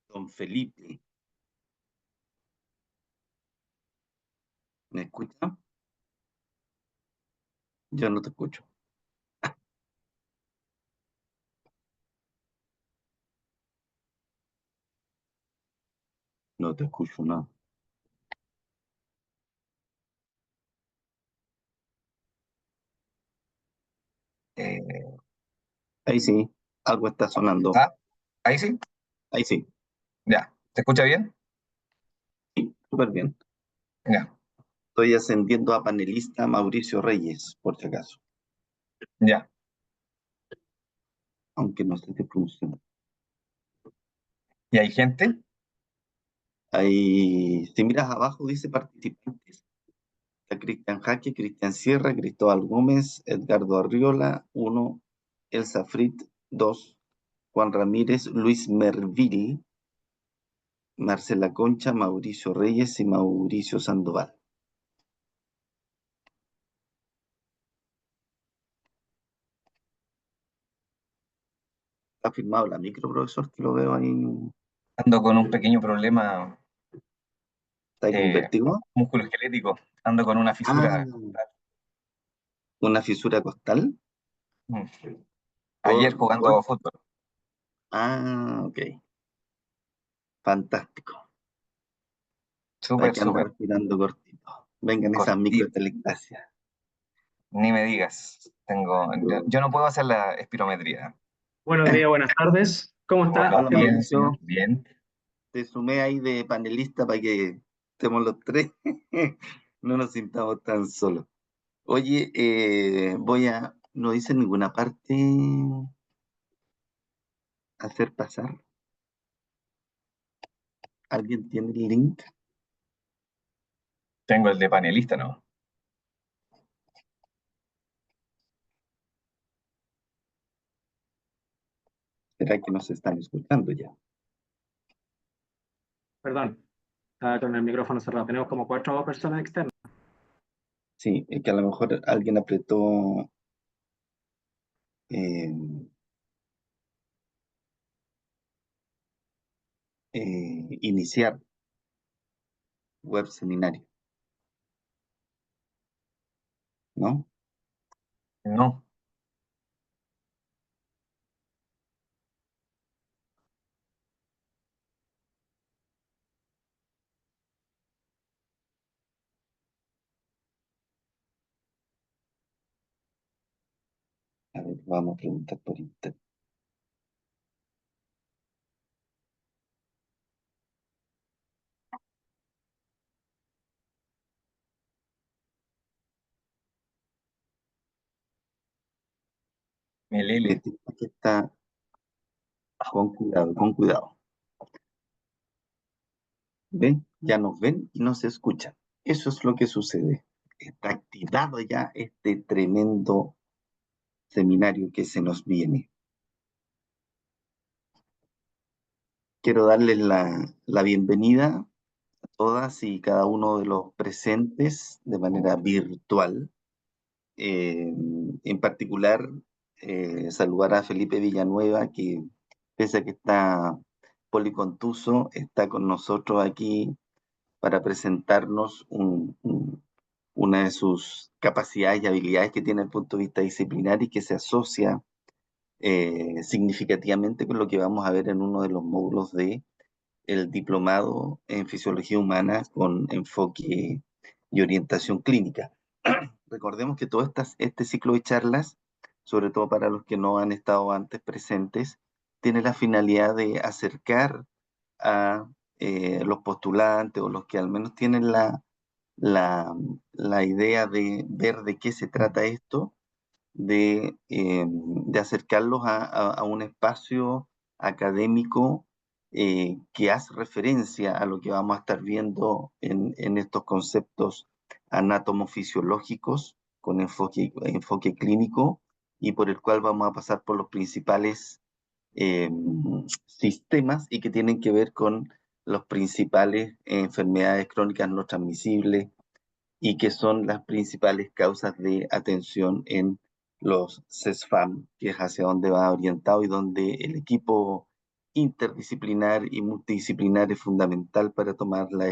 Don Felipe, ¿me escucha? Yo no te escucho. No te escucho nada. Eh, Ahí sí, algo está sonando. ah, ahí sí, Ahí sí, ya. ¿Se escucha bien? sí, súper bien. Ya, Estoy ascendiendo a panelista Mauricio Reyes, por si acaso, ya. aunque no sé si funciona. ¿Y hay gente? Ahí, si miras abajo, dice participantes. Está Cristian Jaque, Cristian Sierra, Cristóbal Gómez, Edgardo Arriola, 1, Elsa Frit, 2, Juan Ramírez, Luis Merville, Marcela Concha, Mauricio Reyes y Mauricio Sandoval. Está firmado la micro, profesor, que lo veo ahí. Ando con un pequeño problema ¿Está ahí con vértigo? musculoesquelético. Ando con una Ah, fisura. una fisura costal Mm. Ayer por jugando golpe. fútbol. Ah, ok. Fantástico. Hay Súper, que andar súper. respirando cortito. Vengan esas Cortito. microtelectasias. Ni me digas. Yo- Yo no puedo hacer la espirometría. Buenos días, buenas tardes. ¿Cómo está? Hola, Hola, bien, señor. Mauricio. Bien. Te sumé ahí de panelista para que estemos los tres. No nos sintamos tan solos. Oye, no dice en ninguna parte hacer pasar. ¿Alguien tiene el link? Tengo el de panelista, ¿no? ¿Será que nos están escuchando ya? Perdón, estaba con el micrófono cerrado. Tenemos como 4 personas externas. Sí, es que a lo mejor alguien apretó eh, iniciar web seminario, ¿no? No. A ver, vamos a preguntar por internet. El Me L. dice que está con cuidado, con cuidado. ¿Ven? Ya nos ven y nos escuchan. Eso es lo que sucede. Está activado ya este tremendo seminario que se nos viene. Quiero darles la bienvenida a todas y cada uno de los presentes de manera virtual. En particular, saludar a Felipe Villanueva, que pese a que está policontuso, está con nosotros aquí para presentarnos una de sus capacidades y habilidades que tiene desde el punto de vista disciplinar y que se asocia significativamente con lo que vamos a ver en uno de los módulos de el diplomado en fisiología humana con enfoque y orientación clínica. Recordemos que todo este ciclo de charlas, sobre todo para los que no han estado antes presentes, tiene la finalidad de acercar a los postulantes o los que al menos tienen la, la idea de ver de qué se trata esto, de acercarlos a un espacio académico que hace referencia a lo que vamos a estar viendo en estos conceptos anatomofisiológicos con enfoque clínico y por el cual vamos a pasar por los principales eh, sistemas y que tienen que ver con las principales enfermedades crónicas no transmisibles y que son las principales causas de atención en los CESFAM, que es hacia donde va orientado y donde el equipo interdisciplinar y multidisciplinar es fundamental para tomar las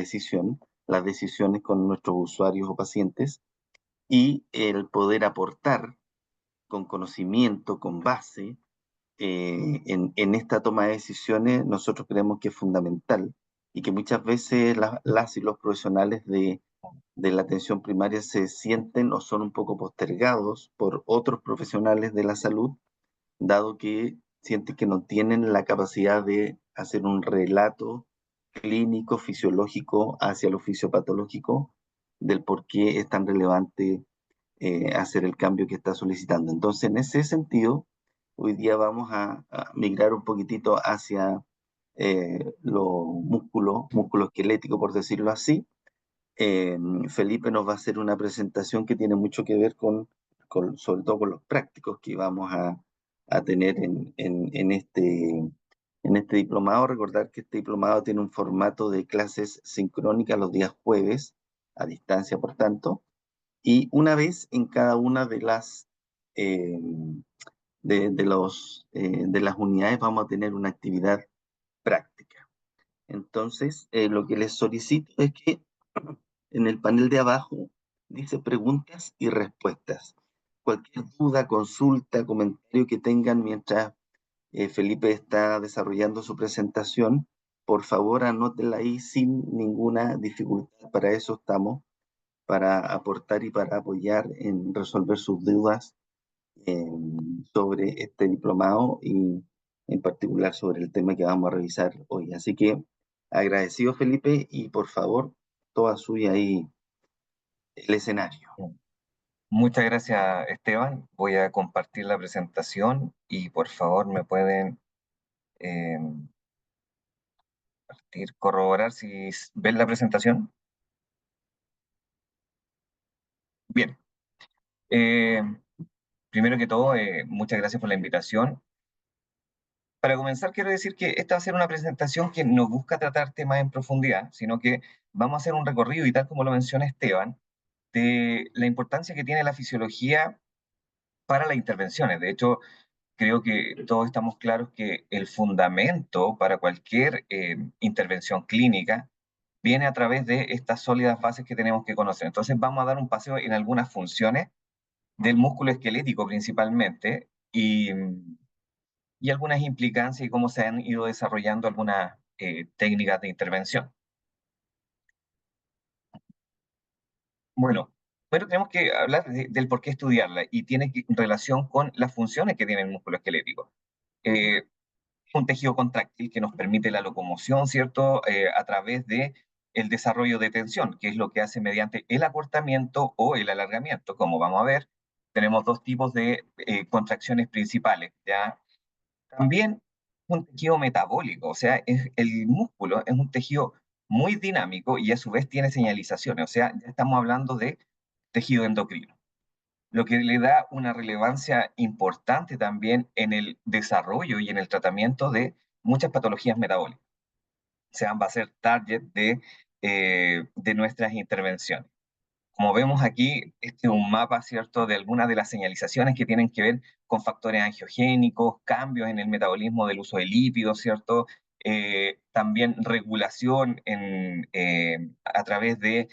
decisiones con nuestros usuarios o pacientes, y el poder aportar con conocimiento, con base, en esta toma de decisiones, nosotros creemos que es fundamental y que muchas veces las y los profesionales de la atención primaria se sienten o son un poco postergados por otros profesionales de la salud, dado que sienten que no tienen la capacidad de hacer un relato clínico, fisiológico hacia el oficio patológico del por qué es tan relevante hacer el cambio que está solicitando. Entonces, en ese sentido, hoy día vamos a migrar un poquitito hacia los músculo esquelético, por decirlo así. Felipe nos va a hacer una presentación que tiene mucho que ver sobre todo con los prácticos que vamos a tener en este diplomado. Recordar que este diplomado tiene un formato de clases sincrónicas los días jueves, a distancia, por tanto, y una vez en cada una eh, de las unidades vamos a tener una actividad práctica. Entonces, lo que les solicito es que en el panel de abajo dice preguntas y respuestas. Cualquier duda, consulta, comentario que tengan mientras Felipe está desarrollando su presentación, por favor anótenla ahí sin ninguna dificultad. Para eso estamos, para aportar y para apoyar en resolver sus dudas sobre este diplomado y en particular sobre el tema que vamos a revisar hoy. Así que agradecido, Felipe, y por favor, toda suya ahí el escenario. Muchas gracias, Esteban. Voy a compartir la presentación y por favor me pueden eh, corroborar si ven la presentación. Bien. Eh, Primero que todo, muchas gracias por la invitación. Para comenzar, quiero decir que esta va a ser una presentación que no busca tratar temas en profundidad, sino que vamos a hacer un recorrido, y tal como lo menciona Esteban, de la importancia que tiene la fisiología para las intervenciones. De hecho, creo que todos estamos claros que el fundamento para cualquier intervención clínica viene a través de estas sólidas bases que tenemos que conocer. Entonces vamos a dar un paseo en algunas funciones del músculo esquelético principalmente, y algunas implicancias y cómo se han ido desarrollando algunas técnicas de intervención. Bueno, pero tenemos que hablar del por qué estudiarla, y tiene relación con las funciones que tiene el músculo esquelético. Un tejido contráctil que nos permite la locomoción, ¿cierto? A través de el desarrollo de tensión, que es lo que hace mediante el acortamiento o el alargamiento. Como vamos a ver, tenemos dos tipos de contracciones principales, ¿ya? También un tejido metabólico, o sea, el músculo es un tejido muy dinámico y a su vez tiene señalizaciones, o sea, ya estamos hablando de tejido endocrino, lo que le da una relevancia importante también en el desarrollo y en el tratamiento de muchas patologías metabólicas. O sea, va a ser target de nuestras intervenciones. Como vemos aquí, este es un mapa, ¿cierto?, de algunas de las señalizaciones que tienen que ver con factores angiogénicos, cambios en el metabolismo del uso de lípidos, ¿cierto? También regulación a través de,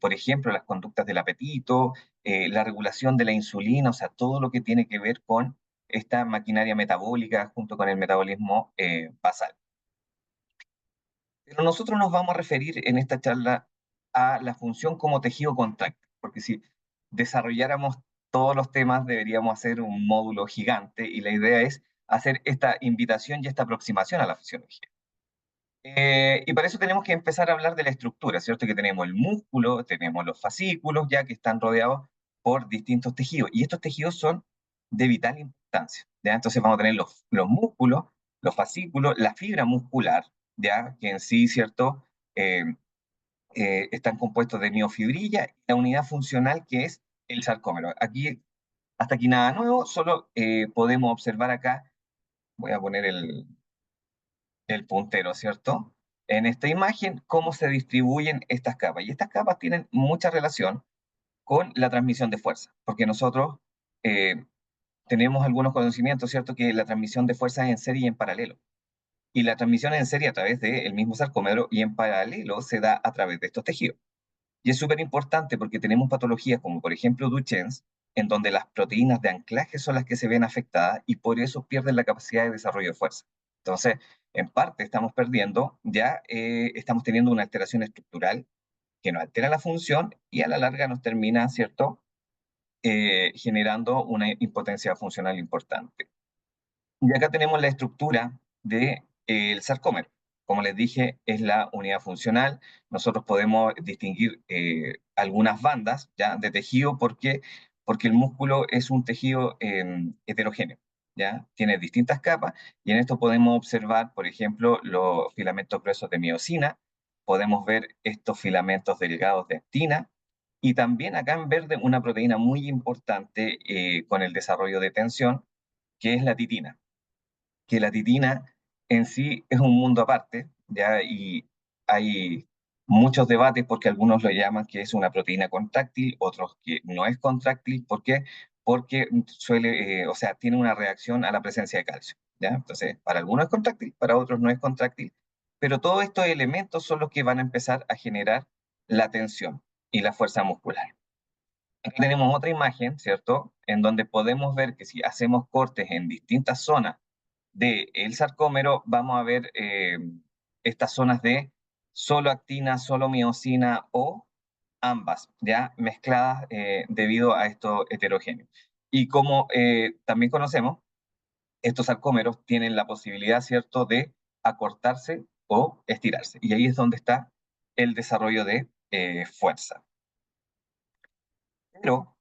por ejemplo, las conductas del apetito, la regulación de la insulina, o sea, todo lo que tiene que ver con esta maquinaria metabólica junto con el metabolismo basal. Pero nosotros nos vamos a referir en esta charla a la función como tejido contráctil, porque si desarrolláramos todos los temas deberíamos hacer un módulo gigante, y la idea es hacer esta invitación y esta aproximación a la fisiología. Y para eso tenemos que empezar a hablar de la estructura, ¿cierto? Que tenemos el músculo, tenemos los fascículos, ya que están rodeados por distintos tejidos, y estos tejidos son de vital importancia, ¿ya? Entonces vamos a tener los músculos, los fascículos, la fibra muscular, ya que en sí, ¿cierto? Eh, Están compuestos de miofibrilla y la unidad funcional que es el sarcómero. Aquí, hasta aquí nada nuevo, solo podemos observar acá, voy a poner el puntero, ¿cierto? En esta imagen, cómo se distribuyen estas capas. Y estas capas tienen mucha relación con la transmisión de fuerza, porque nosotros eh, tenemos algunos conocimientos, ¿cierto?, que la transmisión de fuerza es en serie y en paralelo. y la transmisión en serie a través del mismo sarcómero y en paralelo se da a través de estos tejidos. Y es súper importante porque tenemos patologías como por ejemplo Duchenne's, en donde las proteínas de anclaje son las que se ven afectadas y por eso pierden la capacidad de desarrollo de fuerza. Entonces, en parte estamos perdiendo, ya estamos teniendo una alteración estructural que nos altera la función y a la larga nos termina, ¿cierto?, generando una impotencia funcional importante. Y acá tenemos la estructura del sarcómero. Como les dije, es la unidad funcional. Nosotros podemos distinguir algunas bandas ¿ya? De tejido porque el músculo es un tejido heterogéneo. ¿Ya? Tiene distintas capas y en esto podemos observar, por ejemplo, los filamentos gruesos de miosina, podemos ver estos filamentos delgados de actina y también acá en verde una proteína muy importante con el desarrollo de tensión, que es la titina, que la titina en sí es un mundo aparte, ¿ya? Y hay muchos debates porque algunos lo llaman que es una proteína contráctil, otros que no es contráctil. ¿Por qué? Porque suele, o sea, tiene una reacción a la presencia de calcio, ¿ya? Entonces, para algunos es contráctil, para otros no es contráctil, pero todos estos elementos son los que van a empezar a generar la tensión y la fuerza muscular. Aquí tenemos otra imagen, ¿cierto? En donde podemos ver que si hacemos cortes en distintas zonas del sarcómero, vamos a ver estas zonas de solo actina, solo miosina o ambas, ya mezcladas debido a estos heterogéneos. Y como también conocemos, estos sarcómeros tienen la posibilidad, ¿cierto?, de acortarse o estirarse. Y ahí es donde está el desarrollo de fuerza. Pero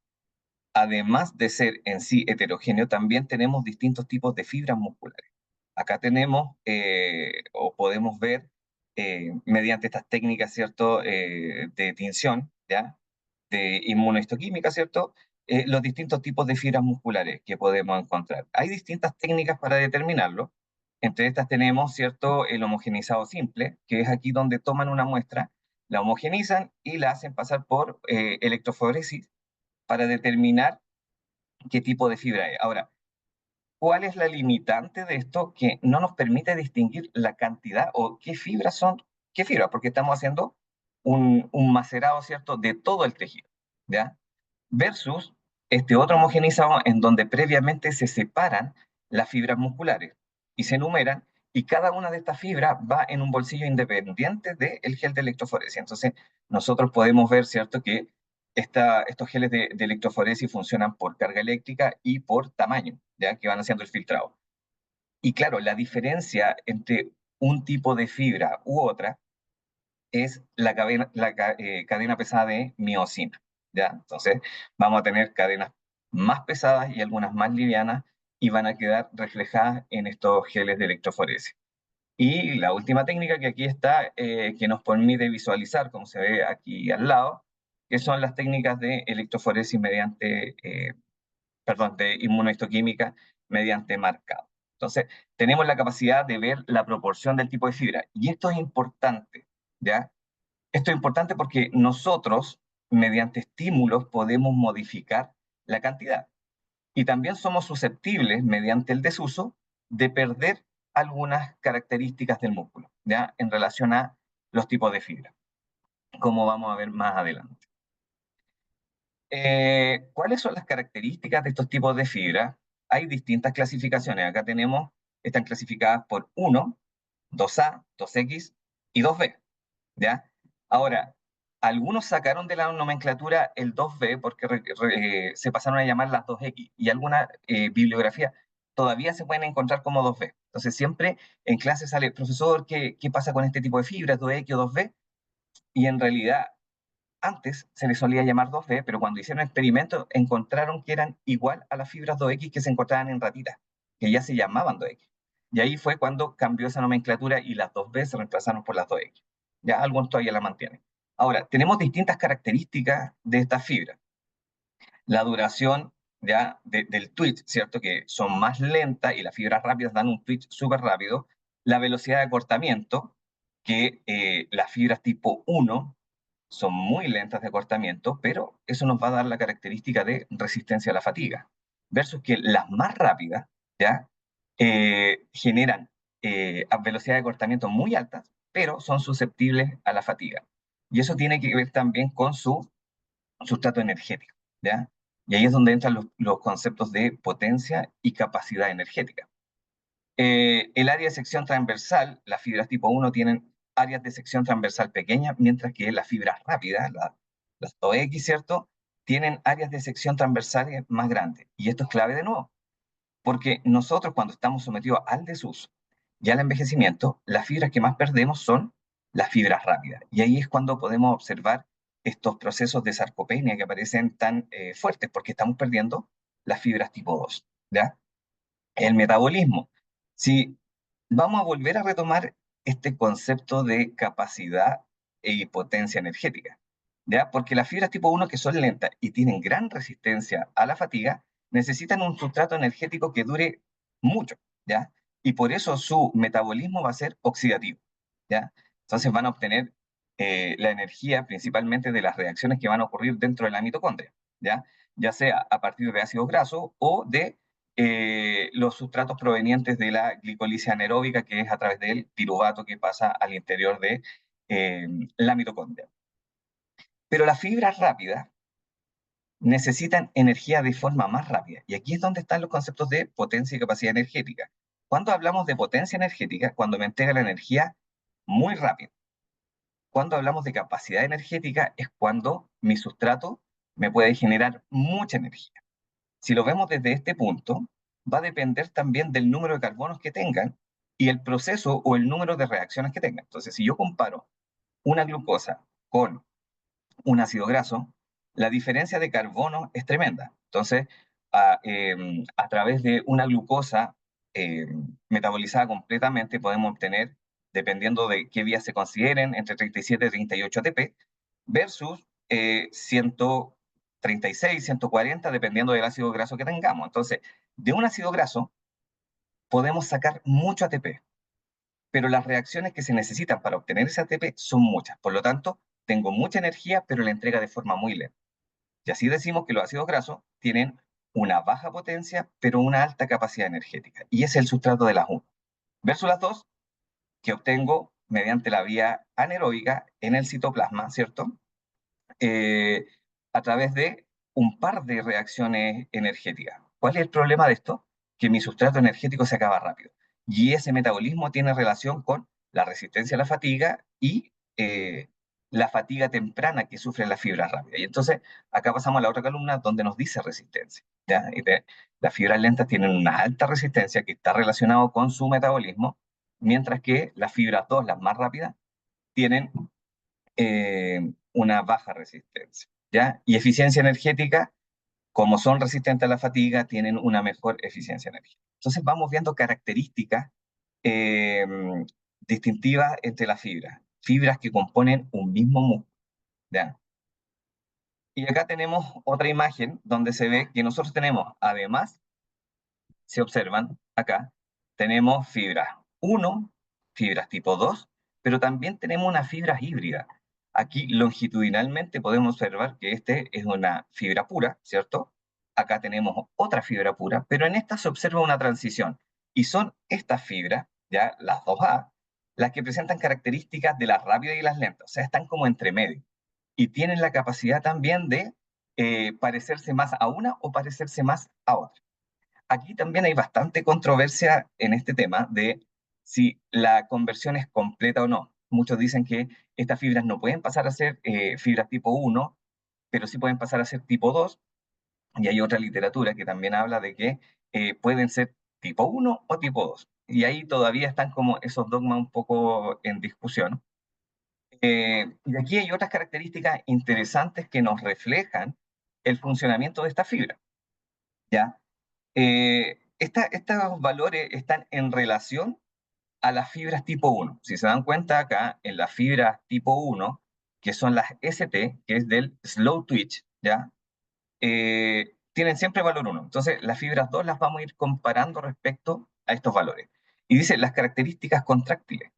además de ser en sí heterogéneo, también tenemos distintos tipos de fibras musculares. Acá tenemos o podemos ver mediante estas técnicas, ¿cierto?, de tinción, ¿ya?, de inmunohistoquímica, ¿cierto?, los distintos tipos de fibras musculares que podemos encontrar. Hay distintas técnicas para determinarlo. Entre estas tenemos, ¿cierto?, el homogenizado simple, que es aquí donde toman una muestra, la homogenizan y la hacen pasar por electroforesis para determinar qué tipo de fibra es. Ahora, ¿cuál es la limitante de esto que no nos permite distinguir la cantidad o qué fibras son, qué fibras? Porque estamos haciendo un macerado, ¿cierto?, de todo el tejido, ¿ya? Versus este otro homogenizado en donde previamente se separan las fibras musculares y se enumeran, y cada una de estas fibras va en un bolsillo independiente del gel de electroforesia. Entonces, nosotros podemos ver, ¿cierto?, que estos geles de electroforesis funcionan por carga eléctrica y por tamaño, ¿ya?, que van haciendo el filtrado. Y claro, la diferencia entre un tipo de fibra u otra es cadena pesada de miosina, ¿ya? Entonces, vamos a tener cadenas más pesadas y algunas más livianas y van a quedar reflejadas en estos geles de electroforesis. Y la última técnica que aquí está, que nos permite visualizar, como se ve aquí al lado, que son las técnicas de electroforesis de inmunohistoquímica mediante marcado. Entonces, tenemos la capacidad de ver la proporción del tipo de fibra. Y esto es importante, ¿ya? Esto es importante porque nosotros, mediante estímulos, podemos modificar la cantidad. Y también somos susceptibles, mediante el desuso, de perder algunas características del músculo, ¿ya?, en relación a los tipos de fibra, como vamos a ver más adelante. ¿Cuáles son las características de estos tipos de fibra? Hay distintas clasificaciones. Acá tenemos, están clasificadas por 1, 2A, 2X y 2B, ¿ya? Ahora, algunos sacaron de la nomenclatura el 2B porque se pasaron a llamar las 2X y alguna bibliografía todavía se pueden encontrar como 2B. Entonces siempre en clase sale, profesor, ¿qué pasa con este tipo de fibras, 2X o 2B? Y en realidad antes se les solía llamar 2B, pero cuando hicieron experimentos encontraron que eran igual a las fibras 2X que se encontraban en ratitas, que ya se llamaban 2X. Y ahí fue cuando cambió esa nomenclatura y las 2B se reemplazaron por las 2X. Ya algunos todavía la mantienen. Ahora, tenemos distintas características de estas fibras. La duración ya del twitch, ¿cierto?, que son más lentas y las fibras rápidas dan un twitch súper rápido. La velocidad de acortamiento, que las fibras tipo 1 son muy lentas de acortamiento, pero eso nos va a dar la característica de resistencia a la fatiga, versus que las más rápidas, ¿ya?, generan a velocidad de cortamiento muy altas, pero son susceptibles a la fatiga. Y eso tiene que ver también con su sustrato energético, ¿ya? Y ahí es donde entran los conceptos de potencia y capacidad energética. El área de sección transversal, las fibras tipo 1 tienen áreas de sección transversal pequeñas, mientras que las fibras rápidas, las OX, ¿cierto?, tienen áreas de sección transversales más grandes. Y esto es clave de nuevo, porque nosotros cuando estamos sometidos al desuso y al envejecimiento, las fibras que más perdemos son las fibras rápidas. Y ahí es cuando podemos observar estos procesos de sarcopenia que aparecen tan fuertes, porque estamos perdiendo las fibras tipo 2, ¿ya? El metabolismo. Si vamos a volver a retomar este concepto de capacidad y potencia energética, ¿ya? Porque las fibras tipo 1 que son lentas y tienen gran resistencia a la fatiga, necesitan un sustrato energético que dure mucho, ¿ya? Y por eso su metabolismo va a ser oxidativo, ¿ya? Entonces van a obtener la energía principalmente de las reacciones que van a ocurrir dentro de la mitocondria, ¿ya? Ya sea a partir de ácidos grasos o de los sustratos provenientes de la glicolisis anaeróbica, que es a través del piruvato que pasa al interior de la mitocondria. Pero las fibras rápidas necesitan energía de forma más rápida. Y aquí es donde están los conceptos de potencia y capacidad energética. Cuando hablamos de potencia energética, cuando me entrega la energía muy rápido. Cuando hablamos de capacidad energética, es cuando mi sustrato me puede generar mucha energía. Si lo vemos desde este punto, va a depender también del número de carbonos que tengan y el proceso o el número de reacciones que tengan. Entonces, si yo comparo una glucosa con un ácido graso, la diferencia de carbono es tremenda. Entonces, a través de una glucosa metabolizada completamente, podemos obtener, dependiendo de qué vías se consideren, entre 37 y 38 ATP, versus 136, 140, dependiendo del ácido graso que tengamos. Entonces, de un ácido graso podemos sacar mucho ATP, pero las reacciones que se necesitan para obtener ese ATP son muchas. Por lo tanto, tengo mucha energía, pero la entrega de forma muy lenta. Y así decimos que los ácidos grasos tienen una baja potencia, pero una alta capacidad energética. Y ese es el sustrato de las 1. Versus las 2, que obtengo mediante la vía anaeróbica en el citoplasma, ¿cierto? Eh, a través de un par de reacciones energéticas. ¿Cuál es el problema de esto? Que mi sustrato energético se acaba rápido. Y ese metabolismo tiene relación con la resistencia a la fatiga y la fatiga temprana que sufren las fibras rápidas. Y entonces, acá pasamos a la otra columna donde nos dice resistencia, ¿ya? Las fibras lentas tienen una alta resistencia que está relacionado con su metabolismo, mientras que las fibras 2, las más rápidas, tienen una baja resistencia, ¿ya? Y eficiencia energética, como son resistentes a la fatiga, tienen una mejor eficiencia energética. Entonces vamos viendo características eh, distintivas entre las fibras que componen un mismo músculo, ¿ya? Y acá tenemos otra imagen donde se ve que nosotros tenemos, además, se observan acá, tenemos fibras 1, fibras tipo 2, pero también tenemos unas fibras híbridas. Aquí longitudinalmente podemos observar que este es una fibra pura, ¿cierto? Acá tenemos otra fibra pura, pero en esta se observa una transición. Y son estas fibras, ya las 2A, las que presentan características de las rápidas y las lentas, o sea, están como entre medio. Y tienen la capacidad también de parecerse más a una o parecerse más a otra. Aquí también hay bastante controversia en este tema de si la conversión es completa o no. Muchos dicen que estas fibras no pueden pasar a ser fibras tipo 1, pero sí pueden pasar a ser tipo 2, y hay otra literatura que también habla de que pueden ser tipo 1 o tipo 2. Y ahí todavía están como esos dogmas un poco en discusión. Y aquí hay otras características interesantes que nos reflejan el funcionamiento de esta fibra, ¿ya? Estos valores están en relación a las fibras tipo 1. Si se dan cuenta acá, en las fibras tipo 1, que son las ST, que es del slow twitch, ¿ya? Tienen siempre valor 1. Entonces, las fibras 2 las vamos a ir comparando respecto a estos valores. Y dice las características contráctiles.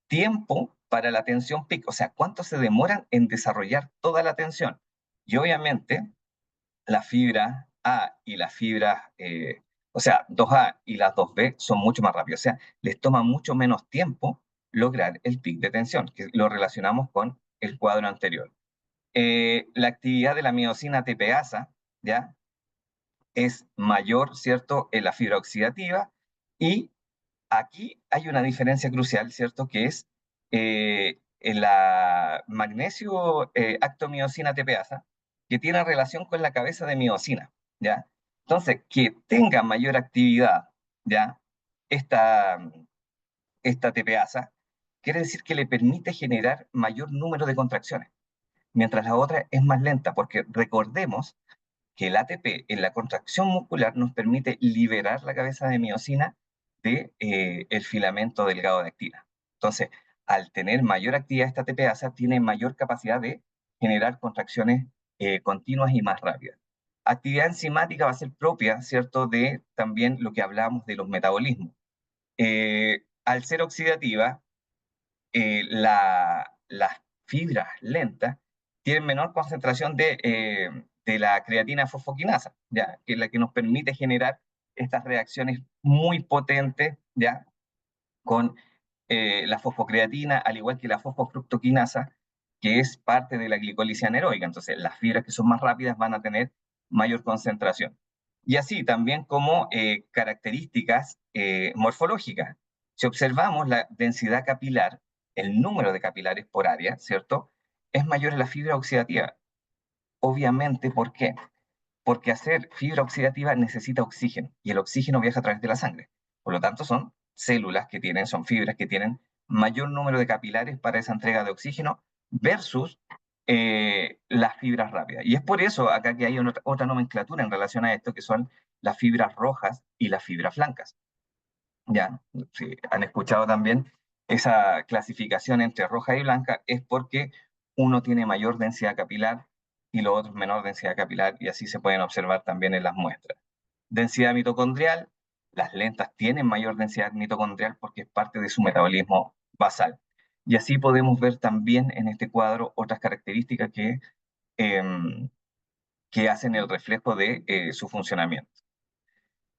Tiempo para la tensión peak, o sea, cuánto se demoran en desarrollar toda la tensión. Y obviamente, la fibra A y la fibra O sea, 2A y las 2B son mucho más rápidas. O sea, les toma mucho menos tiempo lograr el pic de tensión, que lo relacionamos con el cuadro anterior. La actividad de la miosina TPasa, ¿ya? Es mayor, ¿cierto?, en la fibra oxidativa, y aquí hay una diferencia crucial, ¿cierto?, que es en la magnesio actomiosina TPasa, que tiene relación con la cabeza de miosina, ¿ya? Entonces, que tenga mayor actividad, ¿ya? Esta, esta TPasa, quiere decir que le permite generar mayor número de contracciones, mientras la otra es más lenta, porque recordemos que el ATP en la contracción muscular nos permite liberar la cabeza de miosina de, el filamento delgado de actina. Entonces, al tener mayor actividad esta ATPasa, tiene mayor capacidad de generar contracciones continuas y más rápidas. Actividad enzimática va a ser propia, ¿cierto?, de también lo que hablábamos de los metabolismos. Al ser oxidativa, las fibras lentas tienen menor concentración de la creatina fosfoquinasa, ¿ya? Que es la que nos permite generar estas reacciones muy potentes, ¿ya? Con la fosfocreatina, al igual que la fosfofructoquinasa, que es parte de la glicólisis anaeróbica. Entonces, las fibras que son más rápidas van a tener mayor concentración. Y así también como características morfológicas. Si observamos la densidad capilar, el número de capilares por área, ¿cierto?, es mayor en la fibra oxidativa. Obviamente, ¿por qué? Porque hacer fibra oxidativa necesita oxígeno, y el oxígeno viaja a través de la sangre. Por lo tanto, son células que tienen, son fibras que tienen mayor número de capilares para esa entrega de oxígeno versus las fibras rápidas. Y es por eso acá que hay otra nomenclatura en relación a esto, que son las fibras rojas y las fibras blancas. Ya, si han escuchado también esa clasificación entre roja y blanca, es porque uno tiene mayor densidad capilar y los otros menor densidad capilar, y así se pueden observar también en las muestras. Densidad mitocondrial, las lentas tienen mayor densidad mitocondrial porque es parte de su metabolismo basal. Y así podemos ver también en este cuadro otras características que hacen el reflejo de su funcionamiento.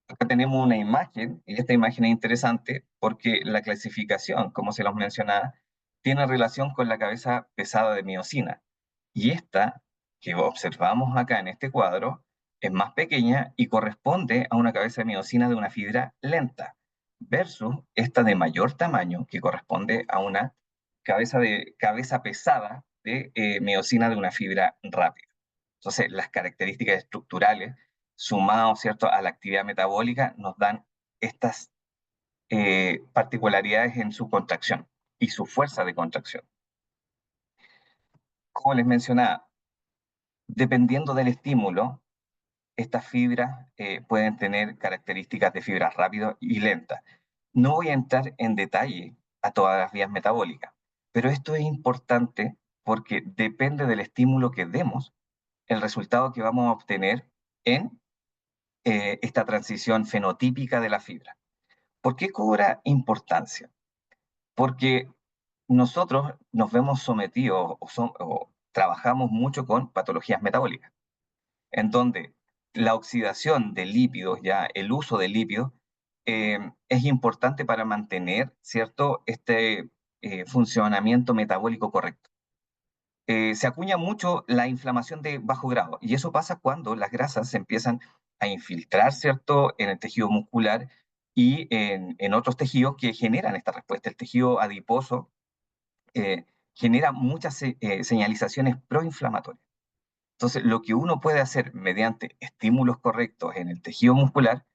Acá tenemos una imagen, y esta imagen es interesante porque la clasificación, como se los mencionaba, tiene relación con la cabeza pesada de miosina. Y esta, que observamos acá en este cuadro, es más pequeña y corresponde a una cabeza de miosina de una fibra lenta, versus esta de mayor tamaño, que corresponde a una cabeza pesada de miosina de una fibra rápida. Entonces, las características estructurales sumados, ¿cierto?, a la actividad metabólica, nos dan estas particularidades en su contracción y su fuerza de contracción. Como les mencionaba, dependiendo del estímulo, estas fibras pueden tener características de fibras rápidas y lentas. No voy a entrar en detalle a todas las vías metabólicas, pero esto es importante porque depende del estímulo que demos, el resultado que vamos a obtener en esta transición fenotípica de la fibra. ¿Por qué cobra importancia? Porque nosotros nos vemos sometidos o trabajamos mucho con patologías metabólicas, en donde la oxidación de lípidos, ya el uso de lípidos, es importante para mantener, ¿cierto?, este funcionamiento metabólico correcto. Se acuña mucho la inflamación de bajo grado, y eso pasa cuando las grasas se empiezan a infiltrar, ¿cierto?, en el tejido muscular y en otros tejidos que generan esta respuesta. El tejido adiposo genera muchas señalizaciones proinflamatorias. Entonces, lo que uno puede hacer mediante estímulos correctos en el tejido muscular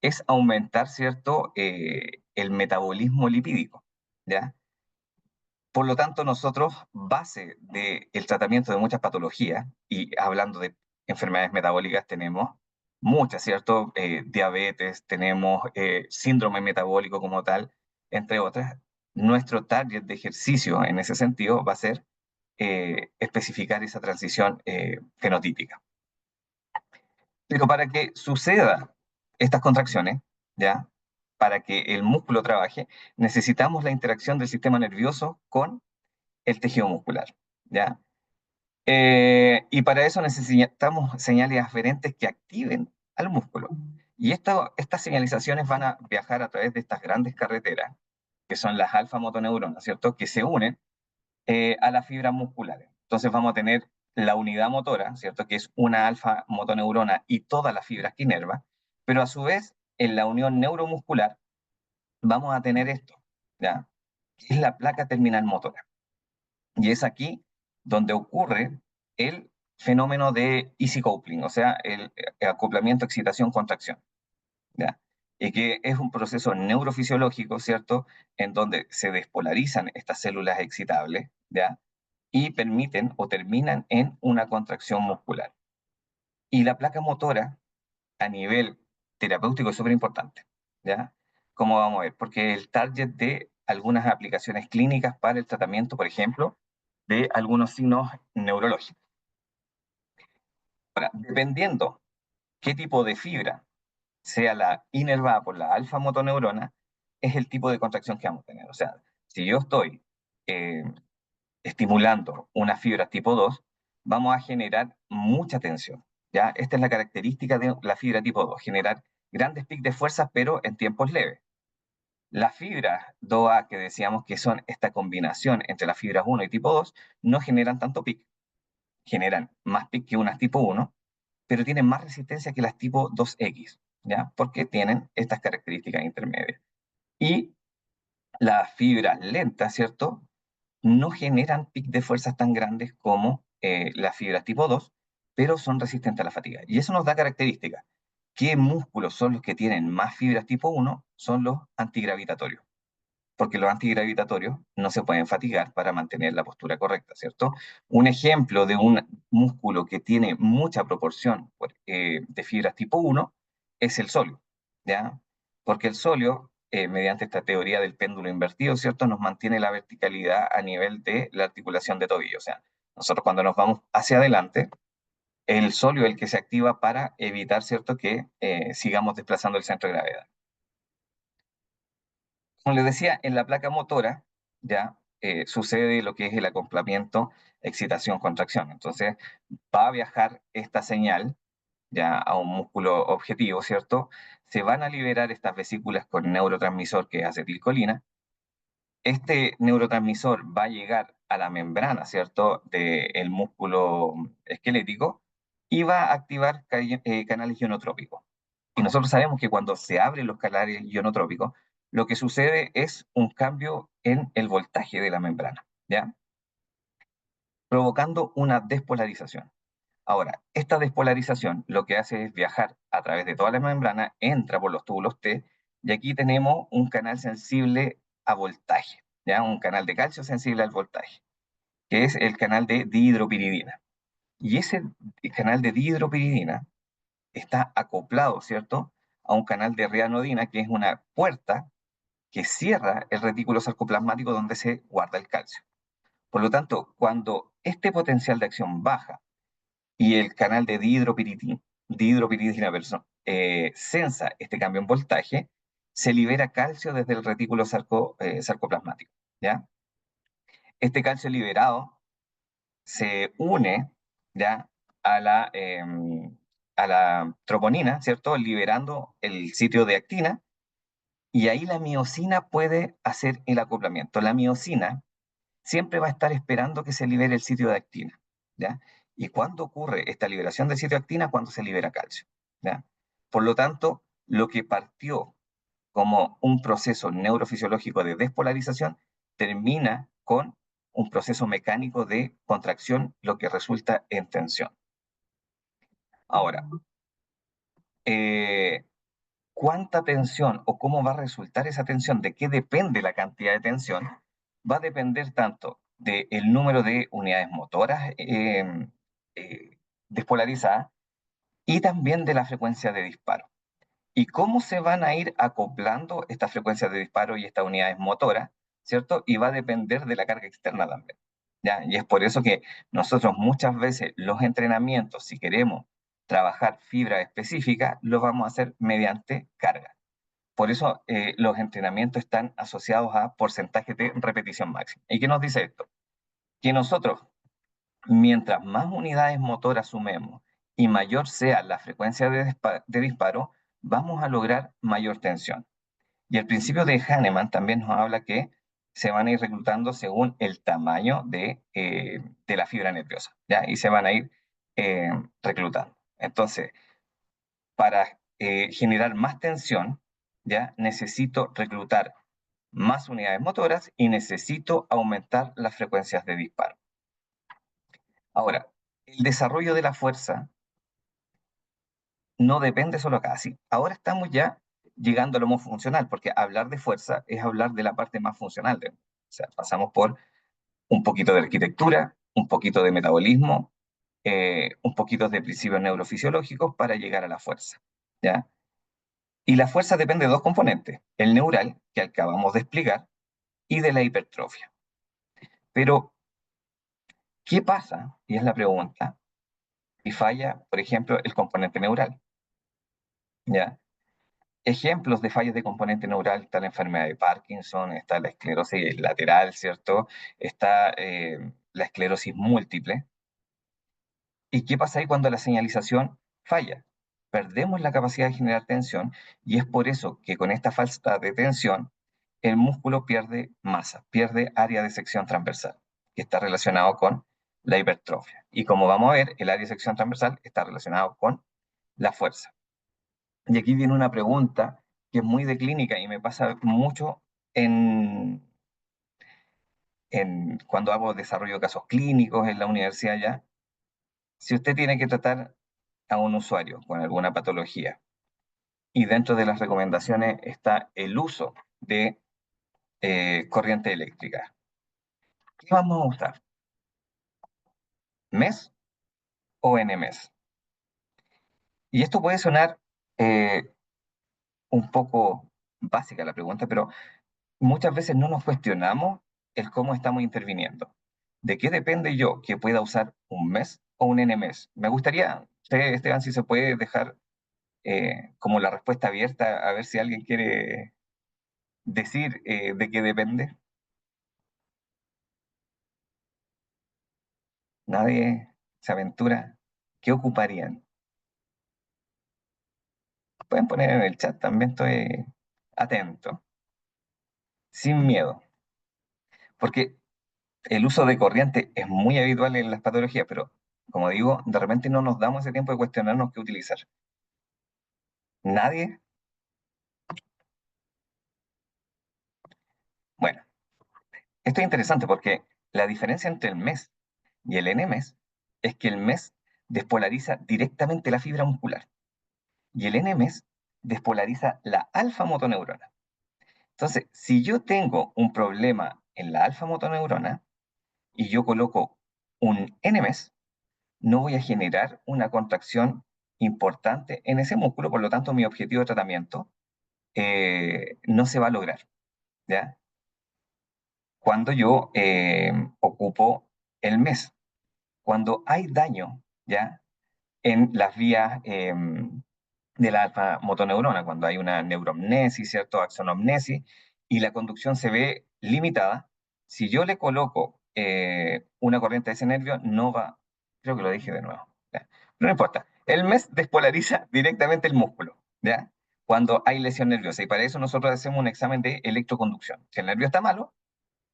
es aumentar, ¿cierto?, el metabolismo lipídico, ¿ya? Por lo tanto, nosotros, base del tratamiento de muchas patologías, y hablando de enfermedades metabólicas, tenemos muchas, ¿cierto? Diabetes, tenemos síndrome metabólico como tal, entre otras. Nuestro target de ejercicio en ese sentido va a ser especificar esa transición fenotípica. Pero para que suceda estas contracciones, ¿ya? Para que el músculo trabaje, necesitamos la interacción del sistema nervioso con el tejido muscular, ¿ya? Y para eso necesitamos señales aferentes que activen al músculo. Y estas señalizaciones van a viajar a través de estas grandes carreteras, que son las alfa-motoneuronas, ¿cierto? Que se unen a las fibras musculares. Entonces vamos a tener la unidad motora, ¿cierto? Que es una alfa-motoneurona y todas las fibras que inerva, pero a su vez, en la unión neuromuscular, vamos a tener esto, ¿ya? Que es la placa terminal motora. Y es aquí donde ocurre el fenómeno de easy coupling, o sea, el acoplamiento, excitación, contracción, ¿ya? Y que es un proceso neurofisiológico, ¿cierto? En donde se despolarizan estas células excitables, ¿ya? Y permiten o terminan en una contracción muscular. Y la placa motora, a nivel terapéutico, es súper importante, ¿ya? ¿Cómo vamos a ver? Porque el target de algunas aplicaciones clínicas para el tratamiento, por ejemplo, de algunos signos neurológicos. Ahora, dependiendo qué tipo de fibra sea la inervada por la alfa-motoneurona, es el tipo de contracción que vamos a tener. O sea, si yo estoy eh, estimulando una fibra tipo 2, vamos a generar mucha tensión. ¿Ya? Esta es la característica de la fibra tipo 2, generar grandes picos de fuerza, pero en tiempos leves. Las fibras 2A, que decíamos que son esta combinación entre las fibras 1 y tipo 2, no generan tanto pic, generan más pic que unas tipo 1, pero tienen más resistencia que las tipo 2X, ¿ya? Porque tienen estas características intermedias. Y las fibras lentas, ¿cierto? No generan pic de fuerzas tan grandes como las fibras tipo 2, pero son resistentes a la fatiga. Y eso nos da características. ¿Qué músculos son los que tienen más fibras tipo 1? Son los antigravitatorios, porque los antigravitatorios no se pueden fatigar para mantener la postura correcta, ¿cierto? Un ejemplo de un músculo que tiene mucha proporción de fibras tipo 1 es el sóleo, ¿ya? Porque el sóleo, mediante esta teoría del péndulo invertido, ¿cierto?, nos mantiene la verticalidad a nivel de la articulación de tobillo. O sea, nosotros cuando nos vamos hacia adelante, el sóleo es el que se activa para evitar, ¿cierto?, que sigamos desplazando el centro de gravedad. Como les decía, en la placa motora ya sucede lo que es el acoplamiento, excitación, contracción. Entonces va a viajar esta señal ya a un músculo objetivo, ¿cierto? Se van a liberar estas vesículas con neurotransmisor que es acetilcolina. Este neurotransmisor va a llegar a la membrana, ¿cierto?, del músculo esquelético y va a activar canales ionotrópicos. Y nosotros sabemos que cuando se abren los canales ionotrópicos, lo que sucede es un cambio en el voltaje de la membrana, ¿ya? Provocando una despolarización. Ahora, esta despolarización lo que hace es viajar a través de toda la membrana, entra por los túbulos T, y aquí tenemos un canal sensible a voltaje, ¿ya? Un canal de calcio sensible al voltaje, que es el canal de dihidropiridina. Y ese canal de dihidropiridina está acoplado, ¿cierto?, a un canal de reanodina, que es una puerta que cierra el retículo sarcoplasmático donde se guarda el calcio. Por lo tanto, cuando este potencial de acción baja y el canal de dihidropiridina sensa este cambio en voltaje, se libera calcio desde el retículo sarcoplasmático, ¿ya? Este calcio liberado se une, ¿ya?, a la troponina, ¿cierto?, liberando el sitio de actina, y ahí la miosina puede hacer el acoplamiento. La miosina siempre va a estar esperando que se libere el sitio de actina, ¿ya? ¿Y cuándo ocurre esta liberación del sitio de actina? Cuando se libera calcio, ¿ya? Por lo tanto, lo que partió como un proceso neurofisiológico de despolarización termina con un proceso mecánico de contracción, lo que resulta en tensión. Ahora, ¿cuánta tensión o cómo va a resultar esa tensión? ¿De qué depende la cantidad de tensión? Va a depender tanto del número de unidades motoras despolarizadas y también de la frecuencia de disparo. ¿Y cómo se van a ir acoplando estas frecuencias de disparo y estas unidades motoras? ¿Cierto? Y va a depender de la carga externa también, ¿ya? Y es por eso que nosotros muchas veces los entrenamientos, si queremos trabajar fibra específica, los vamos a hacer mediante carga. Por eso los entrenamientos están asociados a porcentajes de repetición máxima. ¿Y qué nos dice esto? Que nosotros, mientras más unidades motoras sumemos y mayor sea la frecuencia de disparo, vamos a lograr mayor tensión. Y el principio de Hahnemann también nos habla que se van a ir reclutando según el tamaño de la fibra nerviosa, ¿ya? Y se van a ir reclutando. Entonces, para generar más tensión, ¿ya? Necesito reclutar más unidades motoras y necesito aumentar las frecuencias de disparo. Ahora, el desarrollo de la fuerza no depende solo acá. Sí, ahora estamos ya llegando a lo más funcional, porque hablar de fuerza es hablar de la parte más funcional. O sea, pasamos por un poquito de arquitectura, un poquito de metabolismo, un poquito de principios neurofisiológicos para llegar a la fuerza, ¿ya? Y la fuerza depende de dos componentes, el neural, que acabamos de explicar, y de la hipertrofia. Pero, ¿qué pasa? Y es la pregunta, si falla, por ejemplo, el componente neural, ¿ya? Ejemplos de fallas de componente neural: está la enfermedad de Parkinson, está la esclerosis lateral, ¿cierto? Está la esclerosis múltiple. ¿Y qué pasa ahí cuando la señalización falla? Perdemos la capacidad de generar tensión, y es por eso que con esta falta de tensión el músculo pierde masa, pierde área de sección transversal, que está relacionado con la hipertrofia. Y como vamos a ver, el área de sección transversal está relacionado con la fuerza. Y aquí viene una pregunta que es muy de clínica y me pasa mucho cuando hago desarrollo de casos clínicos en la universidad ya. Si usted tiene que tratar a un usuario con alguna patología y dentro de las recomendaciones está el uso de corriente eléctrica, ¿qué vamos a usar? ¿MES o NMES? Y esto puede sonar eh, un poco básica la pregunta, pero muchas veces no nos cuestionamos el cómo estamos interviniendo. ¿De qué depende yo que pueda usar un MES o un NMES? Me gustaría, Esteban, si se puede dejar como la respuesta abierta, a ver si alguien quiere decir de qué depende. Nadie se aventura. ¿Qué ocuparían? Pueden poner en el chat, también estoy atento, sin miedo, porque el uso de corriente es muy habitual en las patologías, pero como digo, de repente no nos damos ese tiempo de cuestionarnos qué utilizar. ¿Nadie? Bueno, esto es interesante porque la diferencia entre el MES y el NMES es que el MES despolariza directamente la fibra muscular y el NMES despolariza la alfa motoneurona. Entonces, si yo tengo un problema en la alfa motoneurona y yo coloco un NMES, no voy a generar una contracción importante en ese músculo, por lo tanto mi objetivo de tratamiento no se va a lograr, ¿ya? Cuando yo ocupo el MES. Cuando hay daño, ¿ya? En las vías de la alfa motoneurona, cuando hay una neuromnesis, ¿cierto? Axonomnesis, y la conducción se ve limitada, si yo le coloco una corriente a ese nervio, no va, creo que lo dije de nuevo, ¿ya? No importa, el MES despolariza directamente el músculo, ¿ya? Cuando hay lesión nerviosa, y para eso nosotros hacemos un examen de electroconducción. Si el nervio está malo,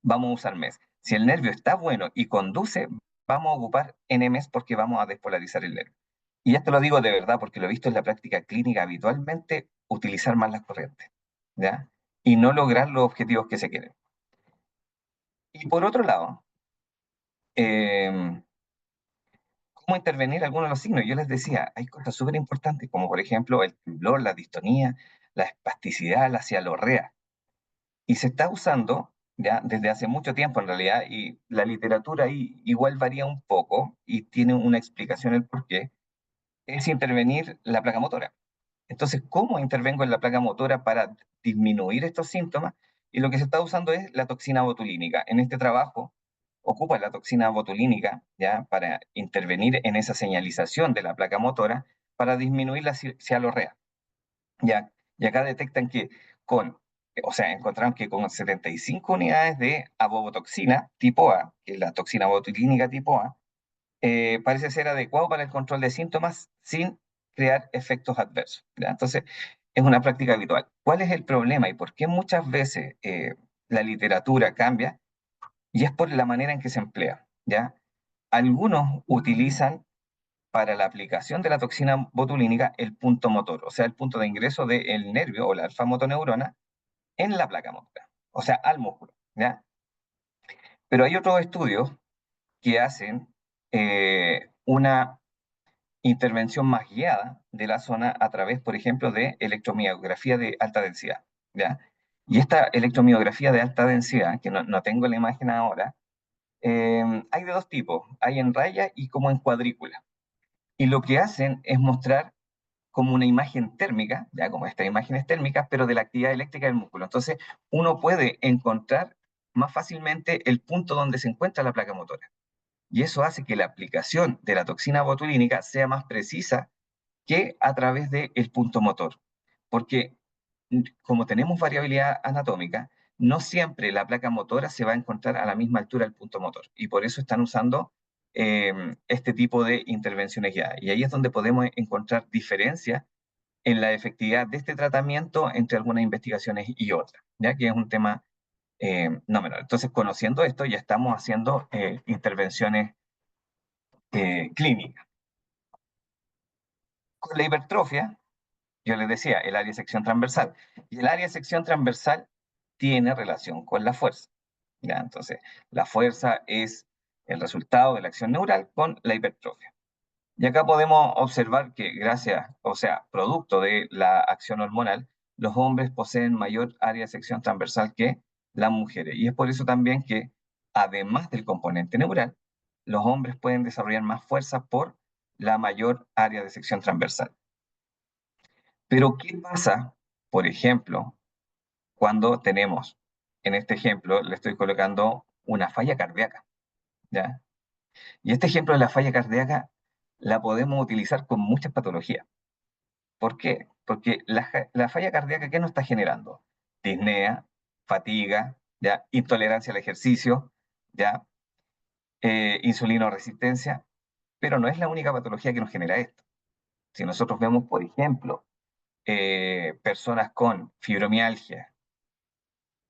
vamos a usar MES. Si el nervio está bueno y conduce, vamos a ocupar NMES porque vamos a despolarizar el nervio. Y esto lo digo de verdad porque lo he visto en la práctica clínica habitualmente, utilizar más las corrientes, ¿ya? Y no lograr los objetivos que se quieren. Y por otro lado, ¿cómo intervenir algunos de los signos? Yo les decía, hay cosas súper importantes, como por ejemplo el temblor, la distonía, la espasticidad, la cialorrea. Y se está usando ya desde hace mucho tiempo en realidad, y la literatura ahí igual varía un poco y tiene una explicación el por qué, es intervenir la placa motora. Entonces, ¿cómo intervengo en la placa motora para disminuir estos síntomas? Y lo que se está usando es la toxina botulínica. En este trabajo ocupa la toxina botulínica ya para intervenir en esa señalización de la placa motora para disminuir la cialorrea. Ya, y acá detectan que encontraron que con 75 unidades de avobotoxina tipo A, que es la toxina botulínica tipo A, parece ser adecuado para el control de síntomas sin crear efectos adversos, ¿ya? Entonces, es una práctica habitual. ¿Cuál es el problema y por qué muchas veces la literatura cambia? Y es por la manera en que se emplea, ¿ya? Algunos utilizan para la aplicación de la toxina botulínica el punto motor, o sea, el punto de ingreso del nervio o la alfa-motoneurona en la placa motora, o sea, al músculo, ¿ya? Pero hay otros estudios que hacen una intervención más guiada de la zona a través, por ejemplo, de electromiografía de alta densidad, ¿ya? Y esta electromiografía de alta densidad, que no tengo la imagen ahora, hay de dos tipos, hay en raya y como en cuadrícula. Y lo que hacen es mostrar como una imagen térmica, ya como estas imágenes térmicas, pero de la actividad eléctrica del músculo. Entonces, uno puede encontrar más fácilmente el punto donde se encuentra la placa motora. Y eso hace que la aplicación de la toxina botulínica sea más precisa que a través del punto motor. Porque como tenemos variabilidad anatómica, no siempre la placa motora se va a encontrar a la misma altura del punto motor. Y por eso están usando este tipo de intervenciones guiadas. Y ahí es donde podemos encontrar diferencias en la efectividad de este tratamiento entre algunas investigaciones y otras, ya que es un tema no menor. Entonces, conociendo esto, ya estamos haciendo intervenciones clínicas. Con la hipertrofia, yo les decía, el área de sección transversal. Y el área de sección transversal tiene relación con la fuerza, ¿ya? Entonces, la fuerza es el resultado de la acción neural con la hipertrofia. Y acá podemos observar que gracias, o sea, producto de la acción hormonal, los hombres poseen mayor área de sección transversal que las mujeres. Y es por eso también que, además del componente neural, los hombres pueden desarrollar más fuerza por la mayor área de sección transversal. Pero, ¿qué pasa, por ejemplo, cuando tenemos, en este ejemplo, le estoy colocando una falla cardíaca, ¿ya? Y este ejemplo de la falla cardíaca la podemos utilizar con muchas patologías. ¿Por qué? Porque la falla cardíaca, ¿qué nos está generando? Disnea, fatiga, ¿ya? Intolerancia al ejercicio, ¿ya? Insulinoresistencia, pero no es la única patología que nos genera esto. Si nosotros vemos, por ejemplo, personas con fibromialgia,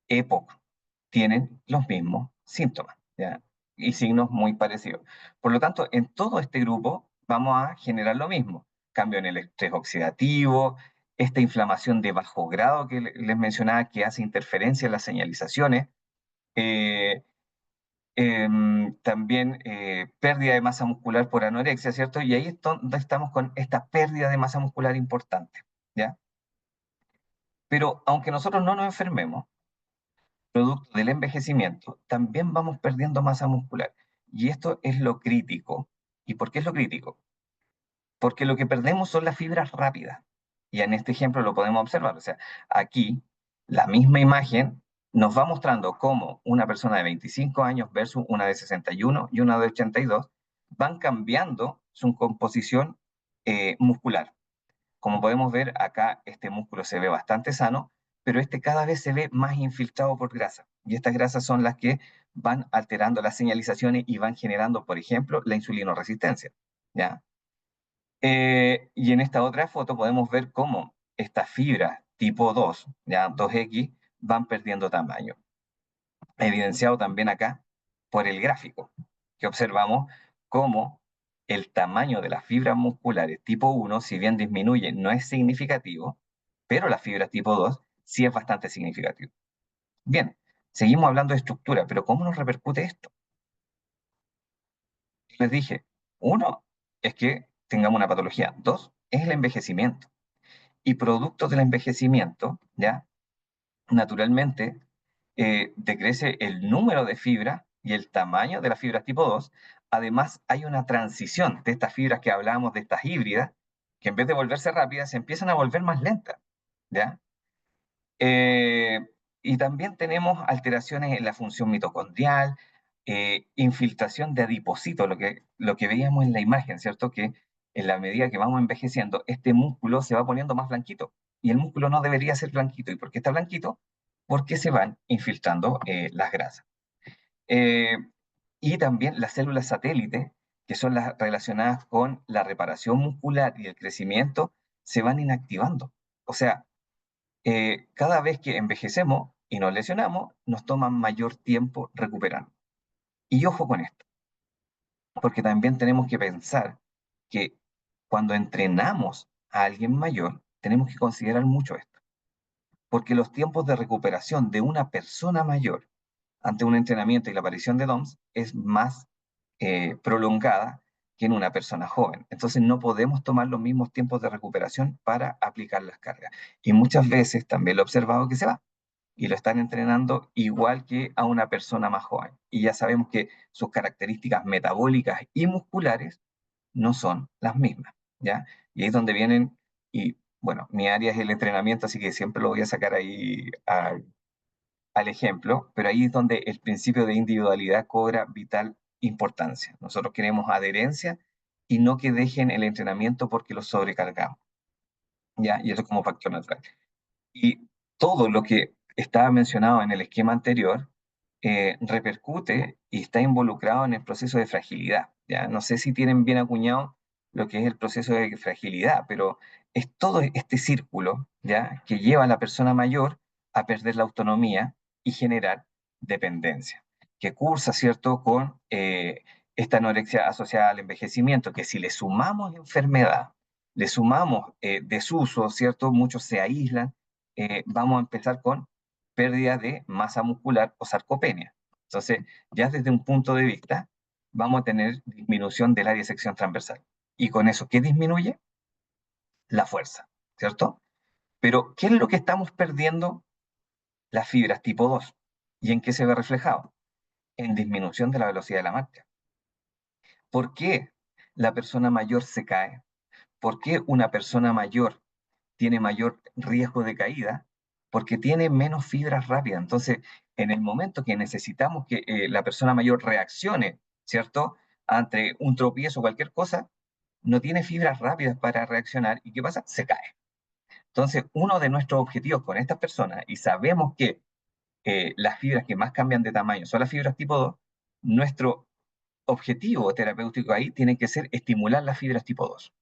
EPOC, tienen los mismos síntomas, ¿ya? Y signos muy parecidos. Por lo tanto, en todo este grupo vamos a generar lo mismo. Cambio en el estrés oxidativo, esta inflamación de bajo grado que les mencionaba que hace interferencia en las señalizaciones, eh, también pérdida de masa muscular por anorexia, ¿cierto? Y ahí es donde estamos con esta pérdida de masa muscular importante, ¿ya? Pero aunque nosotros no nos enfermemos, producto del envejecimiento, también vamos perdiendo masa muscular. Y esto es lo crítico. ¿Y por qué es lo crítico? Porque lo que perdemos son las fibras rápidas. Y en este ejemplo lo podemos observar. O sea, aquí la misma imagen nos va mostrando cómo una persona de 25 años versus una de 61 y una de 82 van cambiando su composición muscular. Como podemos ver, acá este músculo se ve bastante sano, pero este cada vez se ve más infiltrado por grasa. Y estas grasas son las que van alterando las señalizaciones y van generando, por ejemplo, la insulinoresistencia, ¿ya? Y en esta otra foto podemos ver cómo estas fibras tipo 2, ¿ya? 2X, van perdiendo tamaño. Evidenciado también acá por el gráfico, que observamos cómo el tamaño de las fibras musculares tipo 1, si bien disminuye, no es significativo, pero las fibras tipo 2 sí es bastante significativo. Bien, seguimos hablando de estructura, pero ¿cómo nos repercute esto? Les dije, uno es que tengamos una patología, dos es el envejecimiento. Y producto del envejecimiento, ¿ya? Naturalmente, decrece el número de fibras y el tamaño de las fibras tipo 2. Además, hay una transición de estas fibras que hablábamos, de estas híbridas, que en vez de volverse rápidas, se empiezan a volver más lentas, ¿ya? Eh, y también tenemos alteraciones en la función mitocondrial, infiltración de adipocitos, lo que veíamos en la imagen, ¿cierto? Que en la medida que vamos envejeciendo, este músculo se va poniendo más blanquito. Y el músculo no debería ser blanquito. ¿Y por qué está blanquito? Porque se van infiltrando las grasas. Eh, y también las células satélite que son las relacionadas con la reparación muscular y el crecimiento, se van inactivando. O sea, cada vez que envejecemos y nos lesionamos, nos toma mayor tiempo recuperar. Y ojo con esto, porque también tenemos que pensar que cuando entrenamos a alguien mayor, tenemos que considerar mucho esto, porque los tiempos de recuperación de una persona mayor ante un entrenamiento y la aparición de DOMS es más prolongada que en una persona joven. Entonces no podemos tomar los mismos tiempos de recuperación para aplicar las cargas. Y muchas veces también lo he observado que se va y lo están entrenando igual que a una persona más joven. Y ya sabemos que sus características metabólicas y musculares no son las mismas, ¿ya? Y ahí es donde vienen, y bueno, mi área es el entrenamiento, así que siempre lo voy a sacar ahí al ejemplo, pero ahí es donde el principio de individualidad cobra vital importancia. Nosotros queremos adherencia y no que dejen el entrenamiento porque los sobrecargamos, ¿ya? Y eso es como factor natural. Y todo lo que estaba mencionado en el esquema anterior repercute y está involucrado en el proceso de fragilidad, ¿ya? No sé si tienen bien acuñado lo que es el proceso de fragilidad, pero es todo este círculo, ¿ya? Que lleva a la persona mayor a perder la autonomía y generar dependencia, que cursa, ¿cierto?, con esta anorexia asociada al envejecimiento, que si le sumamos enfermedad, le sumamos desuso, ¿cierto? Muchos se aíslan, vamos a empezar con pérdida de masa muscular o sarcopenia. Entonces, ya desde un punto de vista, vamos a tener disminución del área de sección transversal. Y con eso, ¿qué disminuye? La fuerza, ¿cierto? Pero, ¿qué es lo que estamos perdiendo? Las fibras tipo 2. ¿Y en qué se ve reflejado? En disminución de la velocidad de la marcha. ¿Por qué la persona mayor se cae? ¿Por qué una persona mayor tiene mayor riesgo de caída? Porque tiene menos fibras rápidas. Entonces, en el momento que necesitamos que la persona mayor reaccione, ¿cierto?, ante un tropiezo o cualquier cosa, no tiene fibras rápidas para reaccionar. ¿Y qué pasa? Se cae. Entonces, uno de nuestros objetivos con estas personas, y sabemos que las fibras que más cambian de tamaño son las fibras tipo 2, nuestro objetivo terapéutico ahí tiene que ser estimular las fibras tipo 2.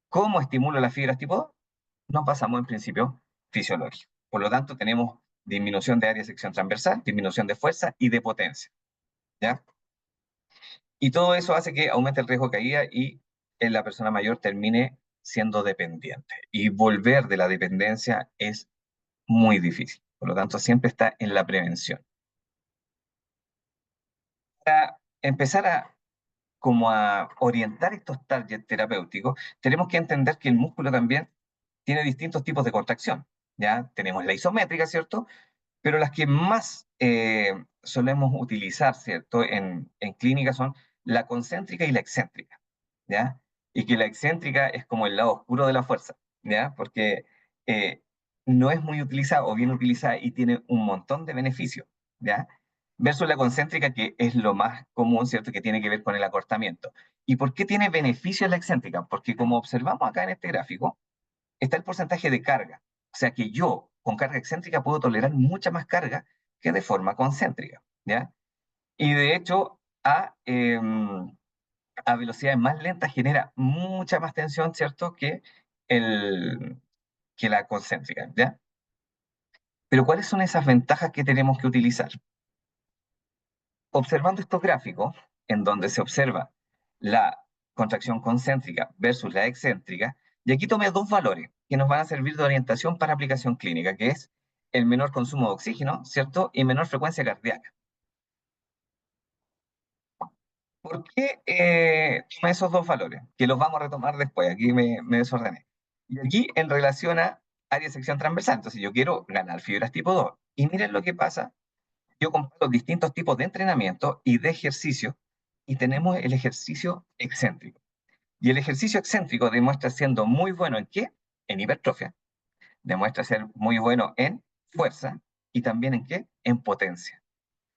¿Cómo estimulo las fibras tipo 2? Nos basamos en principios fisiológicos. Por lo tanto, tenemos disminución de área de sección transversal, disminución de fuerza y de potencia, ¿ya? Y todo eso hace que aumente el riesgo de caída y en la persona mayor termine siendo dependiente. Y volver de la dependencia es muy difícil. Por lo tanto, siempre está en la prevención. Para empezar a orientar estos targets terapéuticos, tenemos que entender que el músculo también tiene distintos tipos de contracción. ¿Ya? Tenemos la isométrica, ¿cierto? Pero las que más solemos utilizar, ¿cierto?, en clínica son la concéntrica y la excéntrica, ¿ya? Y que la excéntrica es como el lado oscuro de la fuerza, ¿ya? Porque eh, no es muy utilizada o bien utilizada y tiene un montón de beneficios, ¿ya? Versus la concéntrica, que es lo más común, ¿cierto?, que tiene que ver con el acortamiento. ¿Y por qué tiene beneficios la excéntrica? Porque como observamos acá en este gráfico, está el porcentaje de carga. O sea que yo, con carga excéntrica, puedo tolerar mucha más carga que de forma concéntrica, ¿ya? Y de hecho, a velocidades más lentas genera mucha más tensión, ¿cierto?, que la concéntrica, ¿ya? Pero ¿cuáles son esas ventajas que tenemos que utilizar? Observando estos gráficos, en donde se observa la contracción concéntrica versus la excéntrica, y aquí tomé dos valores que nos van a servir de orientación para aplicación clínica, que es el menor consumo de oxígeno, ¿cierto? Y menor frecuencia cardíaca. ¿Por qué tomé esos dos valores? Que los vamos a retomar después, aquí me desordené. Y aquí en relación a área de sección transversal, entonces yo quiero ganar fibras tipo 2. Y miren lo que pasa, yo comparo distintos tipos de entrenamiento y de ejercicio, y tenemos el ejercicio excéntrico. Y el ejercicio excéntrico demuestra siendo muy bueno en qué? En hipertrofia. Demuestra ser muy bueno en fuerza y también en qué? En potencia.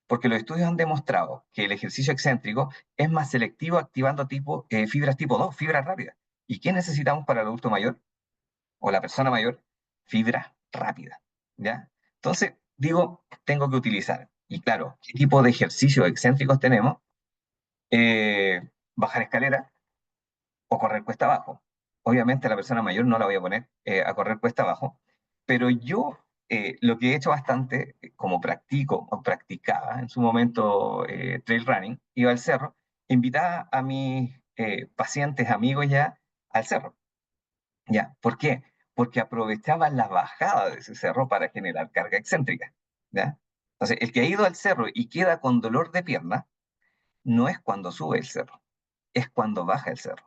Porque los estudios han demostrado que el ejercicio excéntrico es más selectivo activando fibras tipo 2, fibras rápidas. ¿Y qué necesitamos para el adulto mayor o la persona mayor? Fibras rápidas, ¿ya? Entonces, digo, tengo que utilizar. Y claro, ¿qué tipo de ejercicios excéntricos tenemos? bajar escalera o correr cuesta abajo. Obviamente a la persona mayor no la voy a poner a correr cuesta abajo, pero yo lo que he hecho bastante, como practico o practicaba en su momento trail running, iba al cerro, invitaba a mis pacientes, amigos ya al cerro. ¿Ya? ¿Por qué? Porque aprovechaba la bajada de ese cerro para generar carga excéntrica. ¿Ya? Entonces, el que ha ido al cerro y queda con dolor de pierna, no es cuando sube el cerro, es cuando baja el cerro.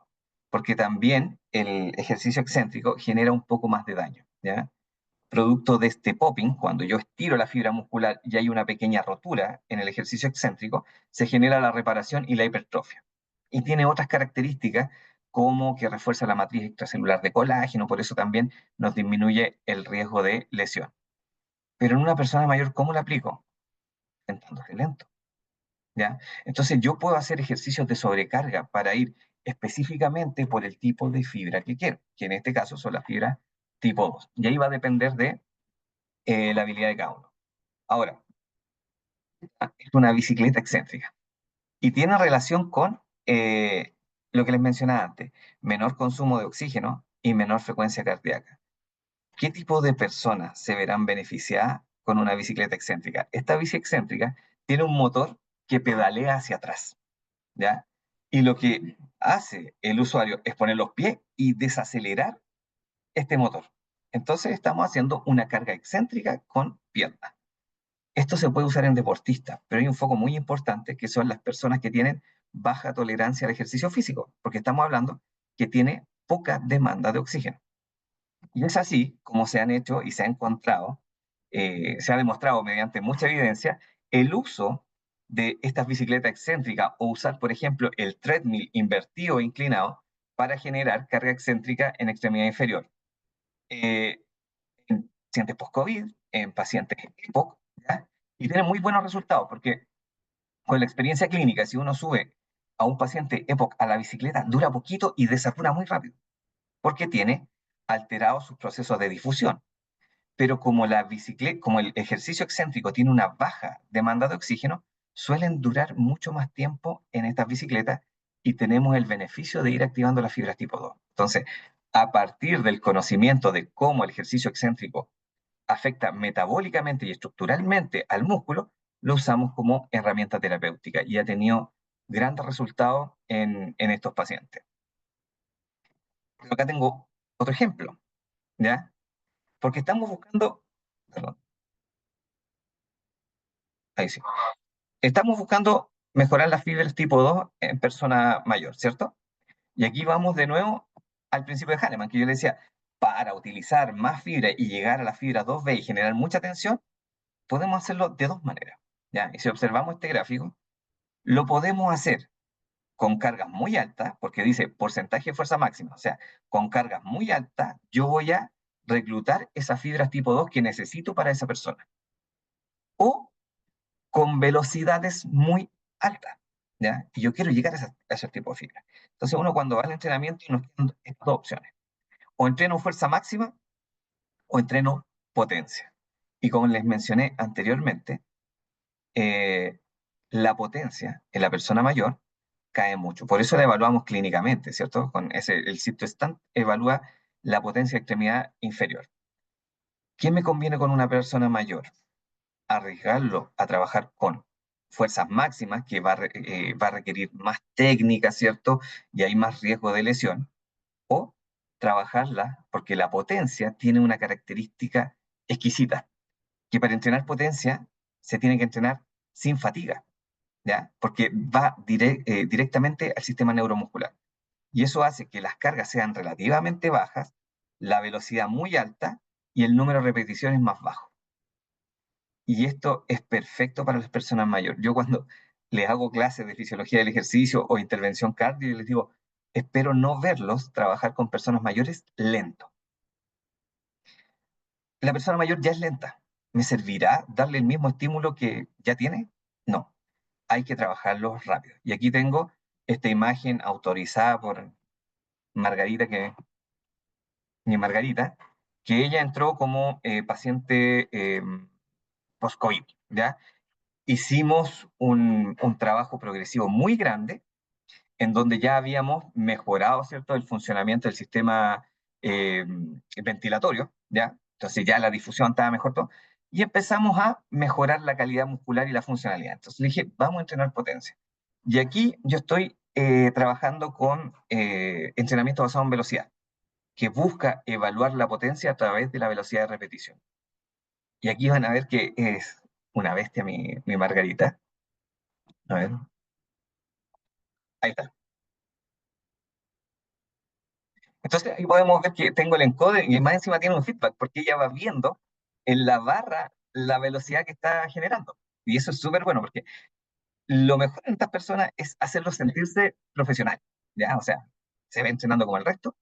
Porque también el ejercicio excéntrico genera un poco más de daño. ¿Ya? Producto de este popping, cuando yo estiro la fibra muscular y hay una pequeña rotura en el ejercicio excéntrico, se genera la reparación y la hipertrofia. Y tiene otras características como que refuerza la matriz extracelular de colágeno, por eso también nos disminuye el riesgo de lesión. Pero en una persona mayor, ¿cómo la aplico? Sentándose lento. ¿Ya? Entonces yo puedo hacer ejercicios de sobrecarga para ir específicamente por el tipo de fibra que quiero, que en este caso son las fibras tipo 2. Y ahí va a depender de la habilidad de cada uno. Ahora, es una bicicleta excéntrica y tiene relación con lo que les mencionaba antes, menor consumo de oxígeno y menor frecuencia cardíaca. ¿Qué tipo de personas se verán beneficiadas con una bicicleta excéntrica? Esta bici excéntrica tiene un motor que pedalea hacia atrás, ¿ya? Y lo que hace el usuario es poner los pies y desacelerar este motor. Entonces estamos haciendo una carga excéntrica con piernas. Esto se puede usar en deportistas, pero hay un foco muy importante que son las personas que tienen baja tolerancia al ejercicio físico, porque estamos hablando que tiene poca demanda de oxígeno. Y es así como se han hecho y se ha encontrado, se ha demostrado mediante mucha evidencia el uso de estas bicicletas excéntricas o usar, por ejemplo, el treadmill invertido o inclinado para generar carga excéntrica en extremidad inferior. Eh, en pacientes post-COVID, en pacientes EPOC, ¿ya? Y tiene muy buenos resultados, porque con la experiencia clínica, si uno sube a un paciente EPOC a la bicicleta, dura poquito y desatura muy rápido, porque tiene alterados sus procesos de difusión. Pero como la bicicleta, como el ejercicio excéntrico tiene una baja demanda de oxígeno, suelen durar mucho más tiempo en estas bicicletas y tenemos el beneficio de ir activando las fibras tipo 2. Entonces, a partir del conocimiento de cómo el ejercicio excéntrico afecta metabólicamente y estructuralmente al músculo, lo usamos como herramienta terapéutica y ha tenido grandes resultados en estos pacientes. Pero acá tengo otro ejemplo, ¿ya? Porque estamos buscando, perdón, ahí sí, estamos buscando mejorar las fibras tipo 2 en persona mayor, ¿cierto? Y aquí vamos de nuevo al principio de Hahnemann, que yo le decía, para utilizar más fibra y llegar a la fibra 2B y generar mucha tensión, podemos hacerlo de dos maneras, ¿ya? Y si observamos este gráfico, lo podemos hacer con cargas muy altas, porque dice porcentaje de fuerza máxima, o sea, con cargas muy altas, yo voy a reclutar esas fibras tipo 2 que necesito para esa persona. O con velocidades muy altas, ¿ya? Y yo quiero llegar a ese tipo de fibras. Entonces uno cuando va al entrenamiento nos quedan estas dos opciones. O entreno fuerza máxima o entreno potencia. Y como les mencioné anteriormente, eh, la potencia en la persona mayor cae mucho. Por eso la evaluamos clínicamente, ¿cierto? Con el CIPTO-STAND evalúa la potencia de extremidad inferior. ¿Qué me conviene con una persona mayor? Arriesgarlo a trabajar con fuerzas máximas, que va a requerir más técnica, ¿cierto? Y hay más riesgo de lesión. O trabajarla porque la potencia tiene una característica exquisita, que para entrenar potencia se tiene que entrenar sin fatiga, ¿ya? Porque va directamente al sistema neuromuscular. Y eso hace que las cargas sean relativamente bajas, la velocidad muy alta y el número de repeticiones más bajo. Y esto es perfecto para las personas mayores. Yo cuando les hago clases de fisiología del ejercicio o intervención cardio, les digo, espero no verlos trabajar con personas mayores lento. La persona mayor ya es lenta. ¿Me servirá darle el mismo estímulo que ya tiene? No, hay que trabajarlos rápido. Y aquí tengo esta imagen autorizada por Margarita, Margarita, que ella entró como paciente post-COVID, ¿ya? Hicimos un trabajo progresivo muy grande en donde ya habíamos mejorado, ¿cierto?, el funcionamiento del sistema ventilatorio, ¿ya? Entonces ya la difusión estaba mejor todo, y empezamos a mejorar la calidad muscular y la funcionalidad. Entonces le dije, vamos a entrenar potencia. Y aquí yo estoy trabajando con entrenamiento basado en velocidad, que busca evaluar la potencia a través de la velocidad de repetición. Y aquí van a ver que es una bestia mi Margarita. A ver, ahí está. Entonces ahí podemos ver que tengo el encoder y más encima tiene un feedback, porque ella va viendo en la barra la velocidad que está generando. Y eso es súper bueno, porque lo mejor en estas personas es hacerlos sentirse profesional, ¿ya? O sea, se ve entrenando como el resto.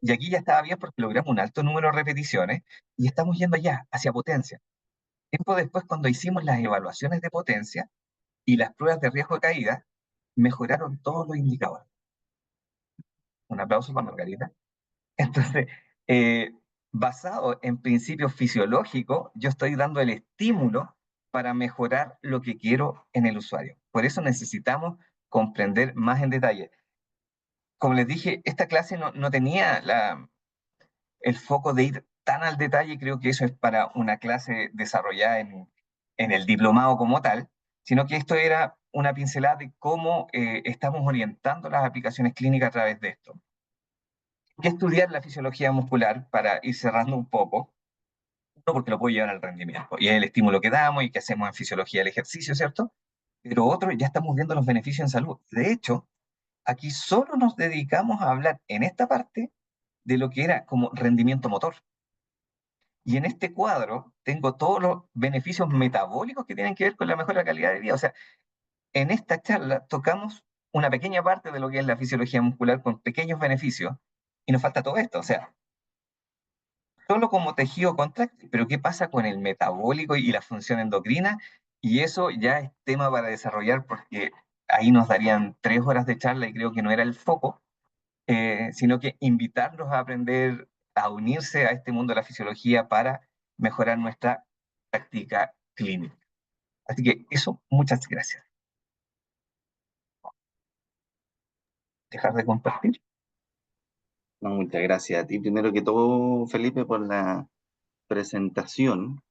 Y aquí ya estaba bien porque logramos un alto número de repeticiones y estamos yendo ya hacia potencia. Tiempo después, cuando hicimos las evaluaciones de potencia y las pruebas de riesgo de caída, mejoraron todos los indicadores. Un aplauso para Margarita. Entonces, eh, basado en principios fisiológicos, yo estoy dando el estímulo para mejorar lo que quiero en el usuario. Por eso necesitamos comprender más en detalle. Como les dije, esta clase no tenía el foco de ir tan al detalle, creo que eso es para una clase desarrollada en el diplomado como tal, sino que esto era una pincelada de cómo estamos orientando las aplicaciones clínicas a través de esto. Que estudiar la fisiología muscular para ir cerrando un poco, no porque lo puedo llevar al rendimiento, y es el estímulo que damos y que hacemos en fisiología del ejercicio, ¿cierto? Pero otro, ya estamos viendo los beneficios en salud. De hecho, aquí solo nos dedicamos a hablar en esta parte de lo que era como rendimiento motor. Y en este cuadro tengo todos los beneficios metabólicos que tienen que ver con la mejora de calidad de vida. O sea, en esta charla tocamos una pequeña parte de lo que es la fisiología muscular con pequeños beneficios y nos falta todo esto. O sea, solo como tejido contráctil, pero ¿qué pasa con el metabólico y la función endocrina? Y eso ya es tema para desarrollar porque ahí nos darían 3 horas de charla y creo que no era el foco, sino que invitarlos a aprender, a unirse a este mundo de la fisiología para mejorar nuestra práctica clínica. Así que eso, muchas gracias. Dejar de compartir. No, muchas gracias a ti. Primero que todo, Felipe, por la presentación.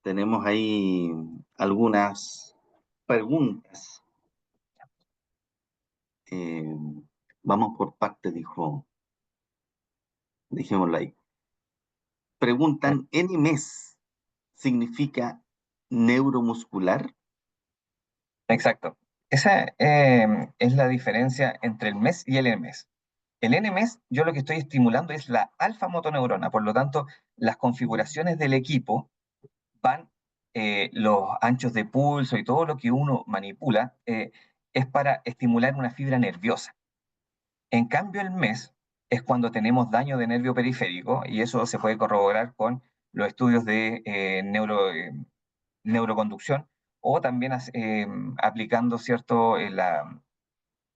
Tenemos ahí algunas preguntas. Eh, Vamos por parte, dijémoslo ahí. Preguntan, ¿NMES significa neuromuscular? Exacto. Esa es la diferencia entre el MES y el NMES. El NMES, yo lo que estoy estimulando es la alfa motoneurona, por lo tanto, las configuraciones del equipo van, los anchos de pulso y todo lo que uno manipula, es para estimular una fibra nerviosa. En cambio, el MES es cuando tenemos daño de nervio periférico, y eso se puede corroborar con los estudios de neuroconducción, o también aplicando, ¿cierto?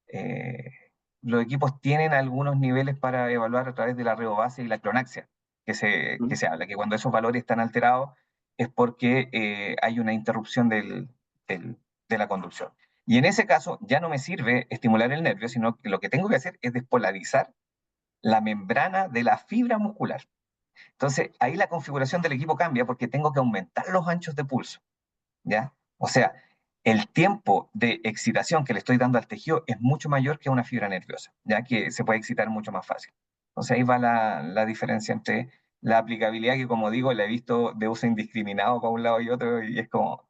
Eh, los equipos tienen algunos niveles para evaluar a través de la reobase y la clonaxia, que se habla, que cuando esos valores están alterados es porque hay una interrupción de la conducción. Y en ese caso ya no me sirve estimular el nervio, sino que lo que tengo que hacer es despolarizar la membrana de la fibra muscular. Entonces, ahí la configuración del equipo cambia porque tengo que aumentar los anchos de pulso, ¿ya? O sea, el tiempo de excitación que le estoy dando al tejido es mucho mayor que a una fibra nerviosa, ya que se puede excitar mucho más fácil. Entonces ahí va la diferencia entre la aplicabilidad que, como digo, la he visto de uso indiscriminado para un lado y otro, y es como,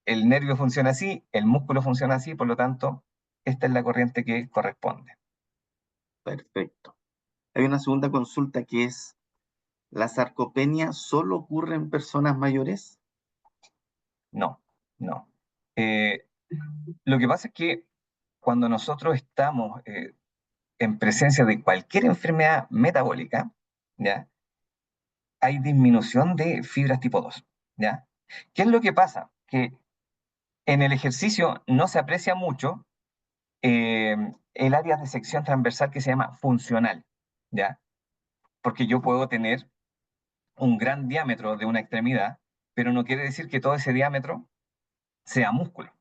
el nervio funciona así, el músculo funciona así, por lo tanto, esta es la corriente que corresponde. Perfecto. Hay una segunda consulta que es, ¿la sarcopenia solo ocurre en personas mayores? No, no. Eh, lo que pasa es que cuando nosotros estamos en presencia de cualquier enfermedad metabólica, ¿ya? Hay disminución de fibras tipo 2, ¿ya? ¿Qué es lo que pasa? Que en el ejercicio no se aprecia mucho eh, el área de sección transversal que se llama funcional, ¿ya? Porque yo puedo tener un gran diámetro de una extremidad, pero no quiere decir que todo ese diámetro sea músculo.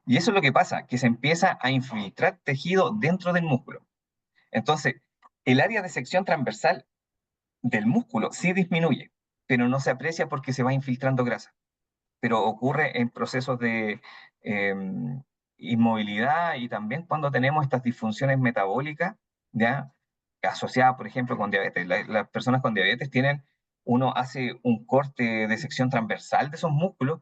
Y eso es lo que pasa, que se empieza a infiltrar tejido dentro del músculo. Entonces, el área de sección transversal del músculo sí disminuye, pero no se aprecia porque se va infiltrando grasa. Pero ocurre en procesos de eh, inmovilidad y también cuando tenemos estas disfunciones metabólicas, ¿ya? Asociadas, por ejemplo, con diabetes. Las personas con diabetes tienen, uno hace un corte de sección transversal de esos músculos,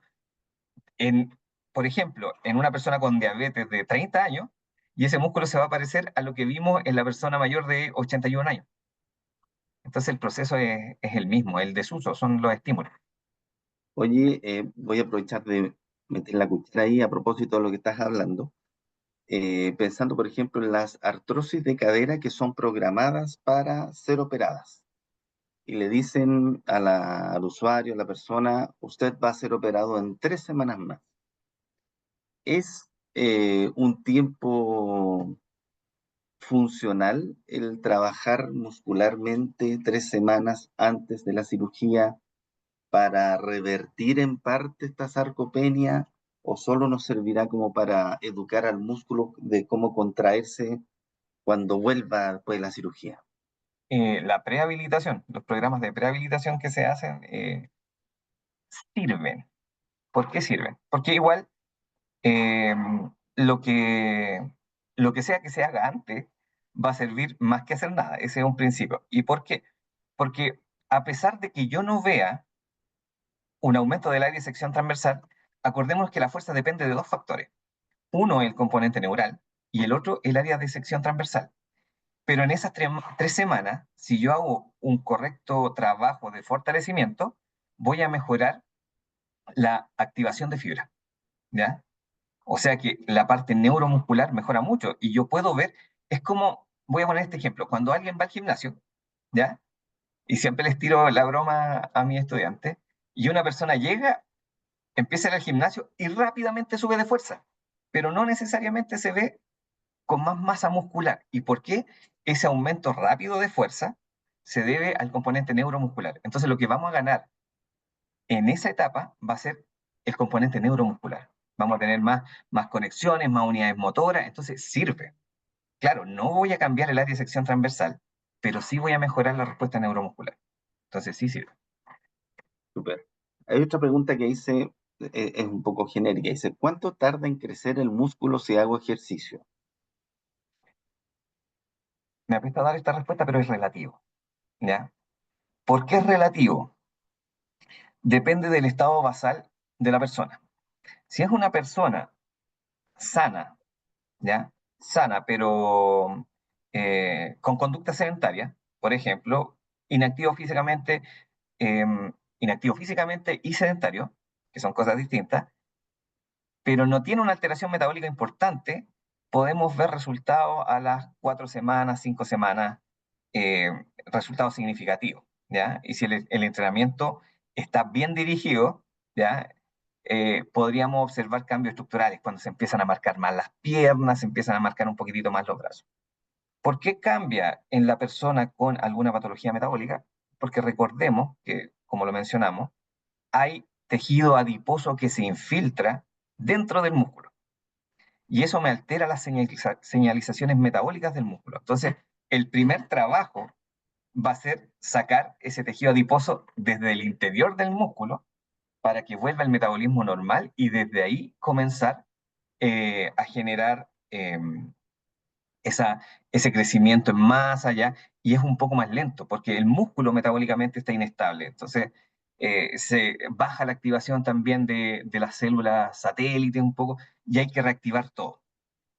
en, por ejemplo, en una persona con diabetes de 30 años, y ese músculo se va a parecer a lo que vimos en la persona mayor de 81 años. Entonces el proceso es el mismo, el desuso, son los estímulos. Oye, voy a aprovechar de meter la cuchara ahí a propósito de lo que estás hablando. Pensando, por ejemplo, en las artrosis de cadera que son programadas para ser operadas. Y le dicen al usuario, a la persona, usted va a ser operado en 3 semanas más. ¿Es un tiempo funcional el trabajar muscularmente 3 semanas antes de la cirugía para revertir en parte esta sarcopenia o solo nos servirá como para educar al músculo de cómo contraerse cuando vuelva después de la cirugía? La prehabilitación, los programas de prehabilitación que se hacen sirven. ¿Por qué sirven? Porque igual eh, lo que, lo que sea que se haga antes va a servir más que hacer nada. Ese es un principio. ¿Y por qué? Porque a pesar de que yo no vea un aumento del área de sección transversal, acordémonos que la fuerza depende de dos factores. Uno, el componente neural, y el otro, el área de sección transversal. Pero en esas 3 semanas, si yo hago un correcto trabajo de fortalecimiento, voy a mejorar la activación de fibra, ¿ya? O sea que la parte neuromuscular mejora mucho y yo puedo ver, es como, voy a poner este ejemplo, cuando alguien va al gimnasio, ¿ya? Y siempre les tiro la broma a mi estudiante, y una persona llega, empieza en el gimnasio y rápidamente sube de fuerza, pero no necesariamente se ve con más masa muscular. ¿Y por qué ese aumento rápido de fuerza se debe al componente neuromuscular? Entonces lo que vamos a ganar en esa etapa va a ser el componente neuromuscular. Vamos a tener más conexiones, más unidades motoras, entonces sirve. Claro, no voy a cambiar el área de sección transversal, pero sí voy a mejorar la respuesta neuromuscular. Entonces sí sirve. Súper. Hay otra pregunta que hice, es un poco genérica. Dice, ¿cuánto tarda en crecer el músculo si hago ejercicio? Me apesta dar esta respuesta, pero es relativo, ¿ya? ¿Por qué es relativo? Depende del estado basal de la persona. Si es una persona sana, ¿ya? Sana, pero con conducta sedentaria, por ejemplo, inactivo físicamente, eh, inactivo físicamente y sedentario, que son cosas distintas, pero no tiene una alteración metabólica importante, podemos ver resultados a las 4 semanas, 5 semanas, resultados significativos, ¿ya? Y si el entrenamiento está bien dirigido, ¿ya? Podríamos observar cambios estructurales cuando se empiezan a marcar más las piernas, se empiezan a marcar un poquitito más los brazos. ¿Por qué cambia en la persona con alguna patología metabólica? Porque recordemos que, como lo mencionamos, hay tejido adiposo que se infiltra dentro del músculo y eso me altera las señalizaciones metabólicas del músculo. Entonces, el primer trabajo va a ser sacar ese tejido adiposo desde el interior del músculo para que vuelva el metabolismo normal y desde ahí comenzar a generar esa, ese crecimiento más allá y es un poco más lento porque el músculo metabólicamente está inestable. Entonces, se baja la activación también de las células satélite un poco y hay que reactivar todo.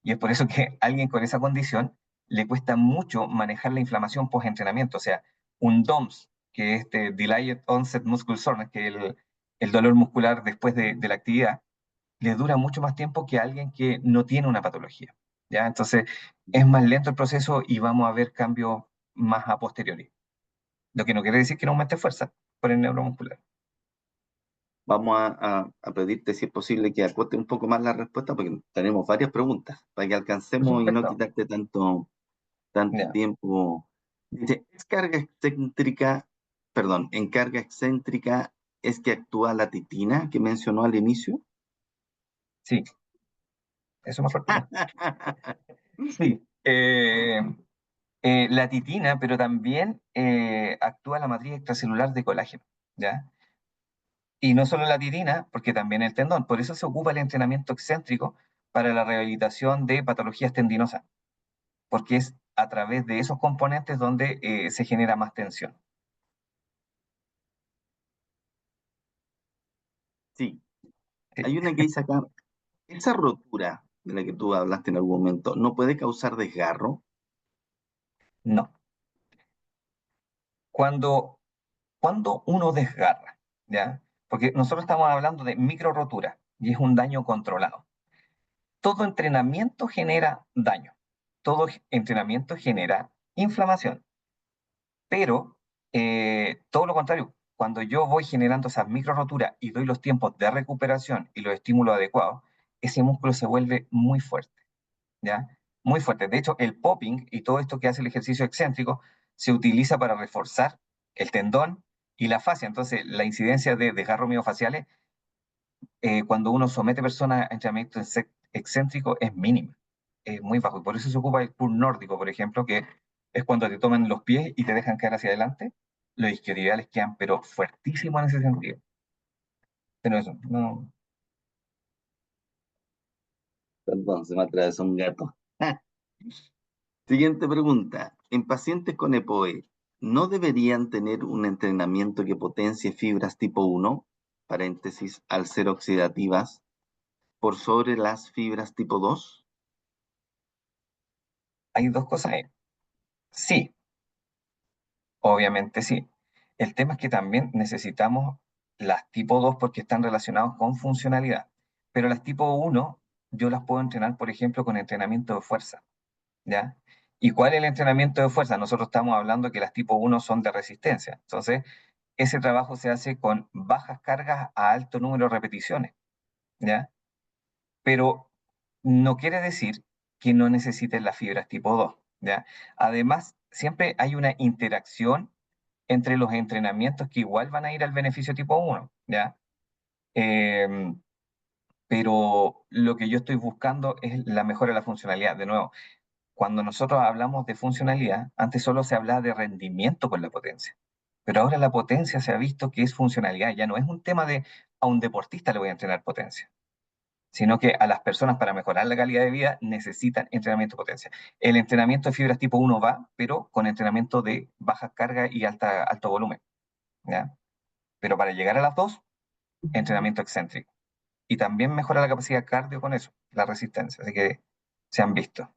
Y es por eso que a alguien con esa condición le cuesta mucho manejar la inflamación post-entrenamiento. O sea, un DOMS, que es este Delayed Onset Muscle Soreness, que es el dolor muscular después de la actividad, le dura mucho más tiempo que a alguien que no tiene una patología. ¿Ya? Entonces, es más lento el proceso y vamos a ver cambios más a posteriori. Lo que no quiere decir que no aumente fuerza por el neuromuscular. Vamos a pedirte, si es posible, que acote un poco más la respuesta, porque tenemos varias preguntas para que Por alcancemos y no supuesto. quitarte tanto Ya. tiempo. Dice, ¿es carga excéntrica, perdón, en carga excéntrica es que actúa la titina que mencionó al inicio? Sí, Eso es mejor. Sí. La titina, pero también actúa la matriz extracelular de colágeno, ¿ya? Y no solo la titina, porque también el tendón. Por eso se ocupa el entrenamiento excéntrico para la rehabilitación de patologías tendinosas, porque es a través de esos componentes donde se genera más tensión. Sí, Sí. hay una que dice acá, esa rotura de la que tú hablaste en algún momento, ¿no puede causar desgarro? No. Cuando uno desgarra, ¿ya? Porque nosotros estamos hablando de micro rotura y es un daño controlado. Todo entrenamiento genera daño. Todo entrenamiento genera inflamación. Pero todo lo contrario, cuando yo voy generando esas micro roturas y doy los tiempos de recuperación y los estímulos adecuados, ese músculo se vuelve muy fuerte, ¿ya? Muy fuerte. De hecho, el popping y todo esto que hace el ejercicio excéntrico se utiliza para reforzar el tendón y la fascia. Entonces, la incidencia de desgarros miofaciales cuando uno somete personas a entrenamiento excéntrico es mínima, es muy bajo. Y por eso se ocupa el pull nórdico, por ejemplo, que es cuando te toman los pies y te dejan caer hacia adelante. Los isquiotibiales quedan, pero fuertísimos en ese sentido. Pero eso, no. Perdón, se me atravesó un gato. Siguiente pregunta. En pacientes con EPOE, ¿no deberían tener un entrenamiento que potencie fibras tipo 1, paréntesis, al ser oxidativas, por sobre las fibras tipo 2? Hay dos cosas ahí. Sí, obviamente sí. El tema es que también necesitamos las tipo 2 porque están relacionados con funcionalidad. Pero las tipo 1 yo las puedo entrenar, por ejemplo, con entrenamiento de fuerza. ¿Ya? ¿Y cuál es el entrenamiento de fuerza? Nosotros estamos hablando que las tipo 1 son de resistencia. Entonces, ese trabajo se hace con bajas cargas a alto número de repeticiones, ¿ya? Pero no quiere decir que no necesiten las fibras tipo 2, ¿ya? Además, siempre hay una interacción entre los entrenamientos que igual van a ir al beneficio tipo 1, ¿ya? Em, pero lo que yo estoy buscando es la mejora de la funcionalidad. De nuevo, cuando nosotros hablamos de funcionalidad, antes solo se hablaba de rendimiento con la potencia, pero ahora la potencia se ha visto que es funcionalidad, ya no es un tema de a un deportista le voy a entrenar potencia, sino que a las personas para mejorar la calidad de vida necesitan entrenamiento de potencia. El entrenamiento de fibras tipo 1 va, pero con entrenamiento de baja carga y alto volumen, ¿ya? Pero para llegar a las dos, entrenamiento excéntrico. Y también mejora la capacidad cardio con eso, la resistencia, así que se han visto.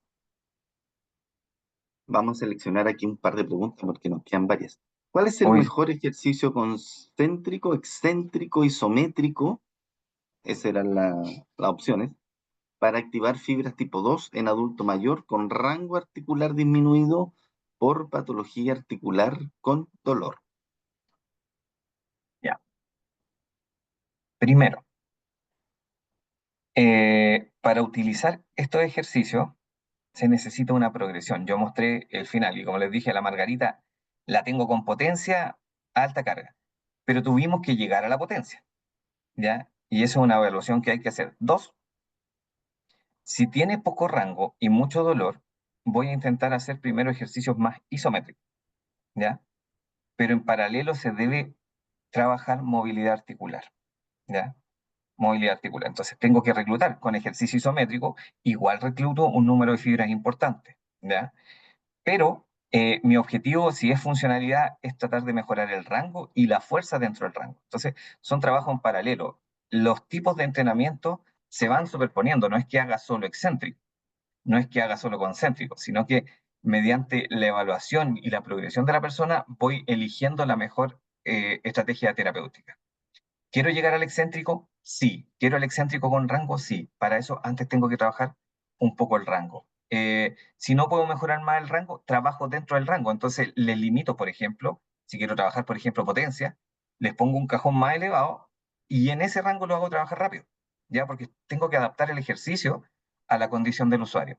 Vamos a seleccionar aquí un par de preguntas porque nos quedan varias. ¿Cuál es el Uy, mejor ejercicio concéntrico, excéntrico, isométrico? Esas eran las opciones. Para activar fibras tipo 2 en adulto mayor con rango articular disminuido por patología articular con dolor. ya. Primero, para utilizar estos ejercicios se necesita una progresión. Yo mostré el final y como les dije a la Margarita, la tengo con potencia a alta carga, pero tuvimos que llegar a la potencia, ¿ya? Y eso es una evaluación que hay que hacer. Dos, si tiene poco rango y mucho dolor, voy a intentar hacer primero ejercicios más isométricos, ¿ya? Pero en paralelo se debe trabajar movilidad articular, ¿ya? Movilidad articular. Entonces tengo que reclutar con ejercicio isométrico, igual recluto un número de fibras importante, ¿ya? Pero mi objetivo, si es funcionalidad, es tratar de mejorar el rango y la fuerza dentro del rango. Entonces, son trabajos en paralelo. Los tipos de entrenamiento se van superponiendo, no es que haga solo excéntrico, no es que haga solo concéntrico, sino que mediante la evaluación y la progresión de la persona voy eligiendo la mejor estrategia terapéutica. ¿Quiero llegar al excéntrico? Sí. ¿Quiero el excéntrico con rango? Sí. Para eso antes tengo que trabajar un poco el rango. Si no puedo mejorar más el rango, trabajo dentro del rango. Entonces les limito, por ejemplo, si quiero trabajar, por ejemplo, potencia, les pongo un cajón más elevado y en ese rango lo hago trabajar rápido. ¿Ya? Porque tengo que adaptar el ejercicio a la condición del usuario.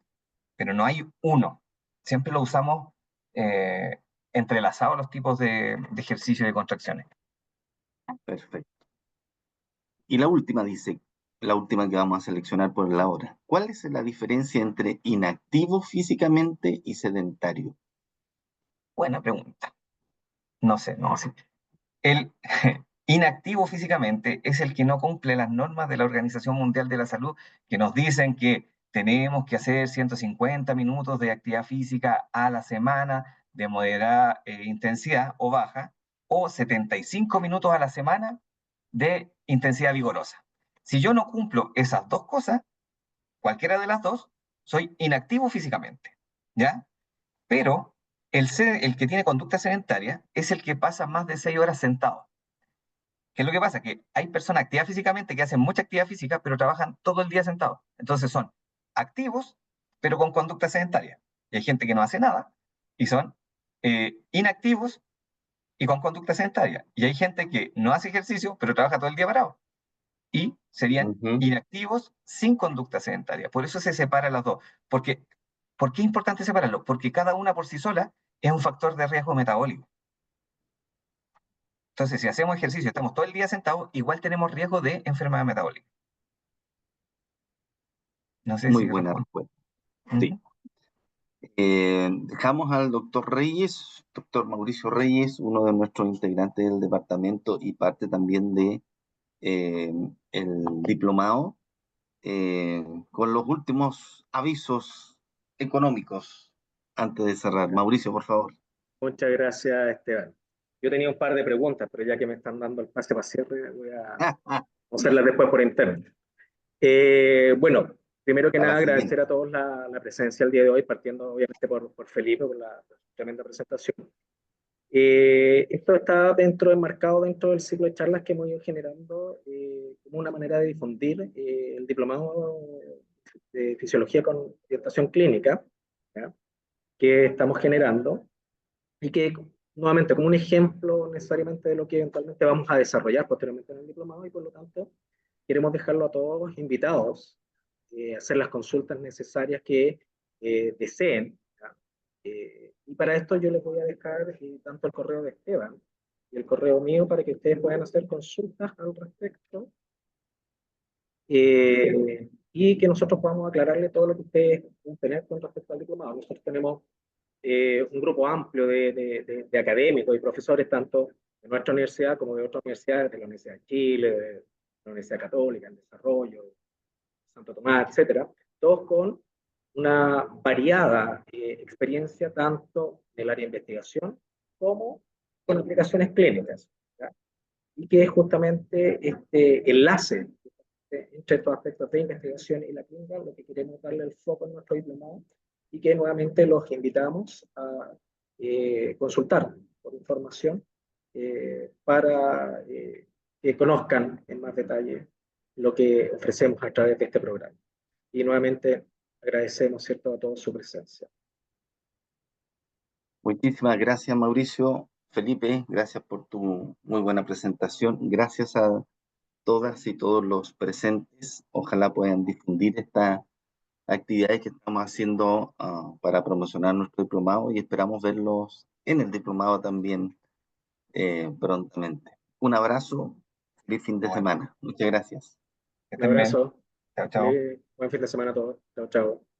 Pero no hay uno. Siempre lo usamos entrelazados los tipos de ejercicio y de contracciones. Perfecto. Y la última dice, la última que vamos a seleccionar por la hora. ¿Cuál es la diferencia entre inactivo físicamente y sedentario? Buena pregunta. No sé, no sé. El inactivo físicamente es el que no cumple las normas de la Organización Mundial de la Salud, que nos dicen que tenemos que hacer 150 minutos de actividad física a la semana de moderada intensidad o baja, o 75 minutos a la semana de intensidad vigorosa. Si yo no cumplo esas dos cosas, cualquiera de las dos, soy inactivo físicamente, ¿ya? Pero el que tiene conducta sedentaria es el que pasa más de 6 horas sentado. ¿Qué es lo que pasa? Que hay personas activas físicamente que hacen mucha actividad física, pero trabajan todo el día sentados. Entonces son activos, pero con conducta sedentaria. Y hay gente que no hace nada y son inactivos y con conducta sedentaria. Y hay gente que no hace ejercicio, pero trabaja todo el día parado. Y serían Ujú. inactivos sin conducta sedentaria. Por eso se separan las dos. Porque, ¿por qué es importante separarlo? Porque cada una por sí sola es un factor de riesgo metabólico. Entonces, si hacemos ejercicio y estamos todo el día sentados, igual tenemos riesgo de enfermedad metabólica. No sé Muy si buena responde. respuesta. Sí. Ujú. Dejamos al doctor Reyes, doctor Mauricio Reyes, uno de nuestros integrantes del departamento y parte también de el diplomado, con los últimos avisos económicos antes de cerrar. Mauricio, por favor. Muchas gracias, Esteban. Yo tenía un par de preguntas, pero ya que me están dando el pase para cierre, voy a hacerlas después por internet. Bueno, primero que A la nada, siguiente. agradecer a todos la presencia el día de hoy, partiendo obviamente por Felipe, por la tremenda presentación. Esto está enmarcado dentro del ciclo de charlas que hemos ido generando como una manera de difundir el diplomado de fisiología con orientación clínica, ¿ya? Que estamos generando y que nuevamente como un ejemplo necesariamente de lo que eventualmente vamos a desarrollar posteriormente en el diplomado y por lo tanto queremos dejarlo a todos invitados a hacer las consultas necesarias que deseen. ¿Ya? Y para esto yo les voy a dejar tanto el correo de Esteban y el correo mío para que ustedes puedan hacer consultas al respecto y que nosotros podamos aclararle todo lo que ustedes pueden tener con respecto al diplomado. Nosotros tenemos un grupo amplio de académicos y profesores, tanto de nuestra universidad como de otras universidades, de la Universidad de Chile, de la Universidad Católica, en Desarrollo, Santo Tomás, etcétera, todos con una variada experiencia tanto en el área de investigación como con aplicaciones clínicas, ¿ya? Y que es justamente este enlace entre estos aspectos de investigación y la clínica, lo que queremos darle el foco en nuestro diplomado y que nuevamente los invitamos a consultar por información para que conozcan en más detalle lo que ofrecemos a través de este programa. Y nuevamente agradecemos, ¿cierto?, a todos su presencia. Muchísimas gracias, Mauricio. Felipe, gracias por tu muy buena presentación. Gracias a todas y todos los presentes. Ojalá puedan difundir estas actividades que estamos haciendo para promocionar nuestro diplomado y esperamos verlos en el diplomado también prontamente. Un abrazo, feliz fin de Bueno, semana. Muchas gracias. que Un estén bien. abrazo, Chao, chao. buen fin de semana a todos. Chao, chao.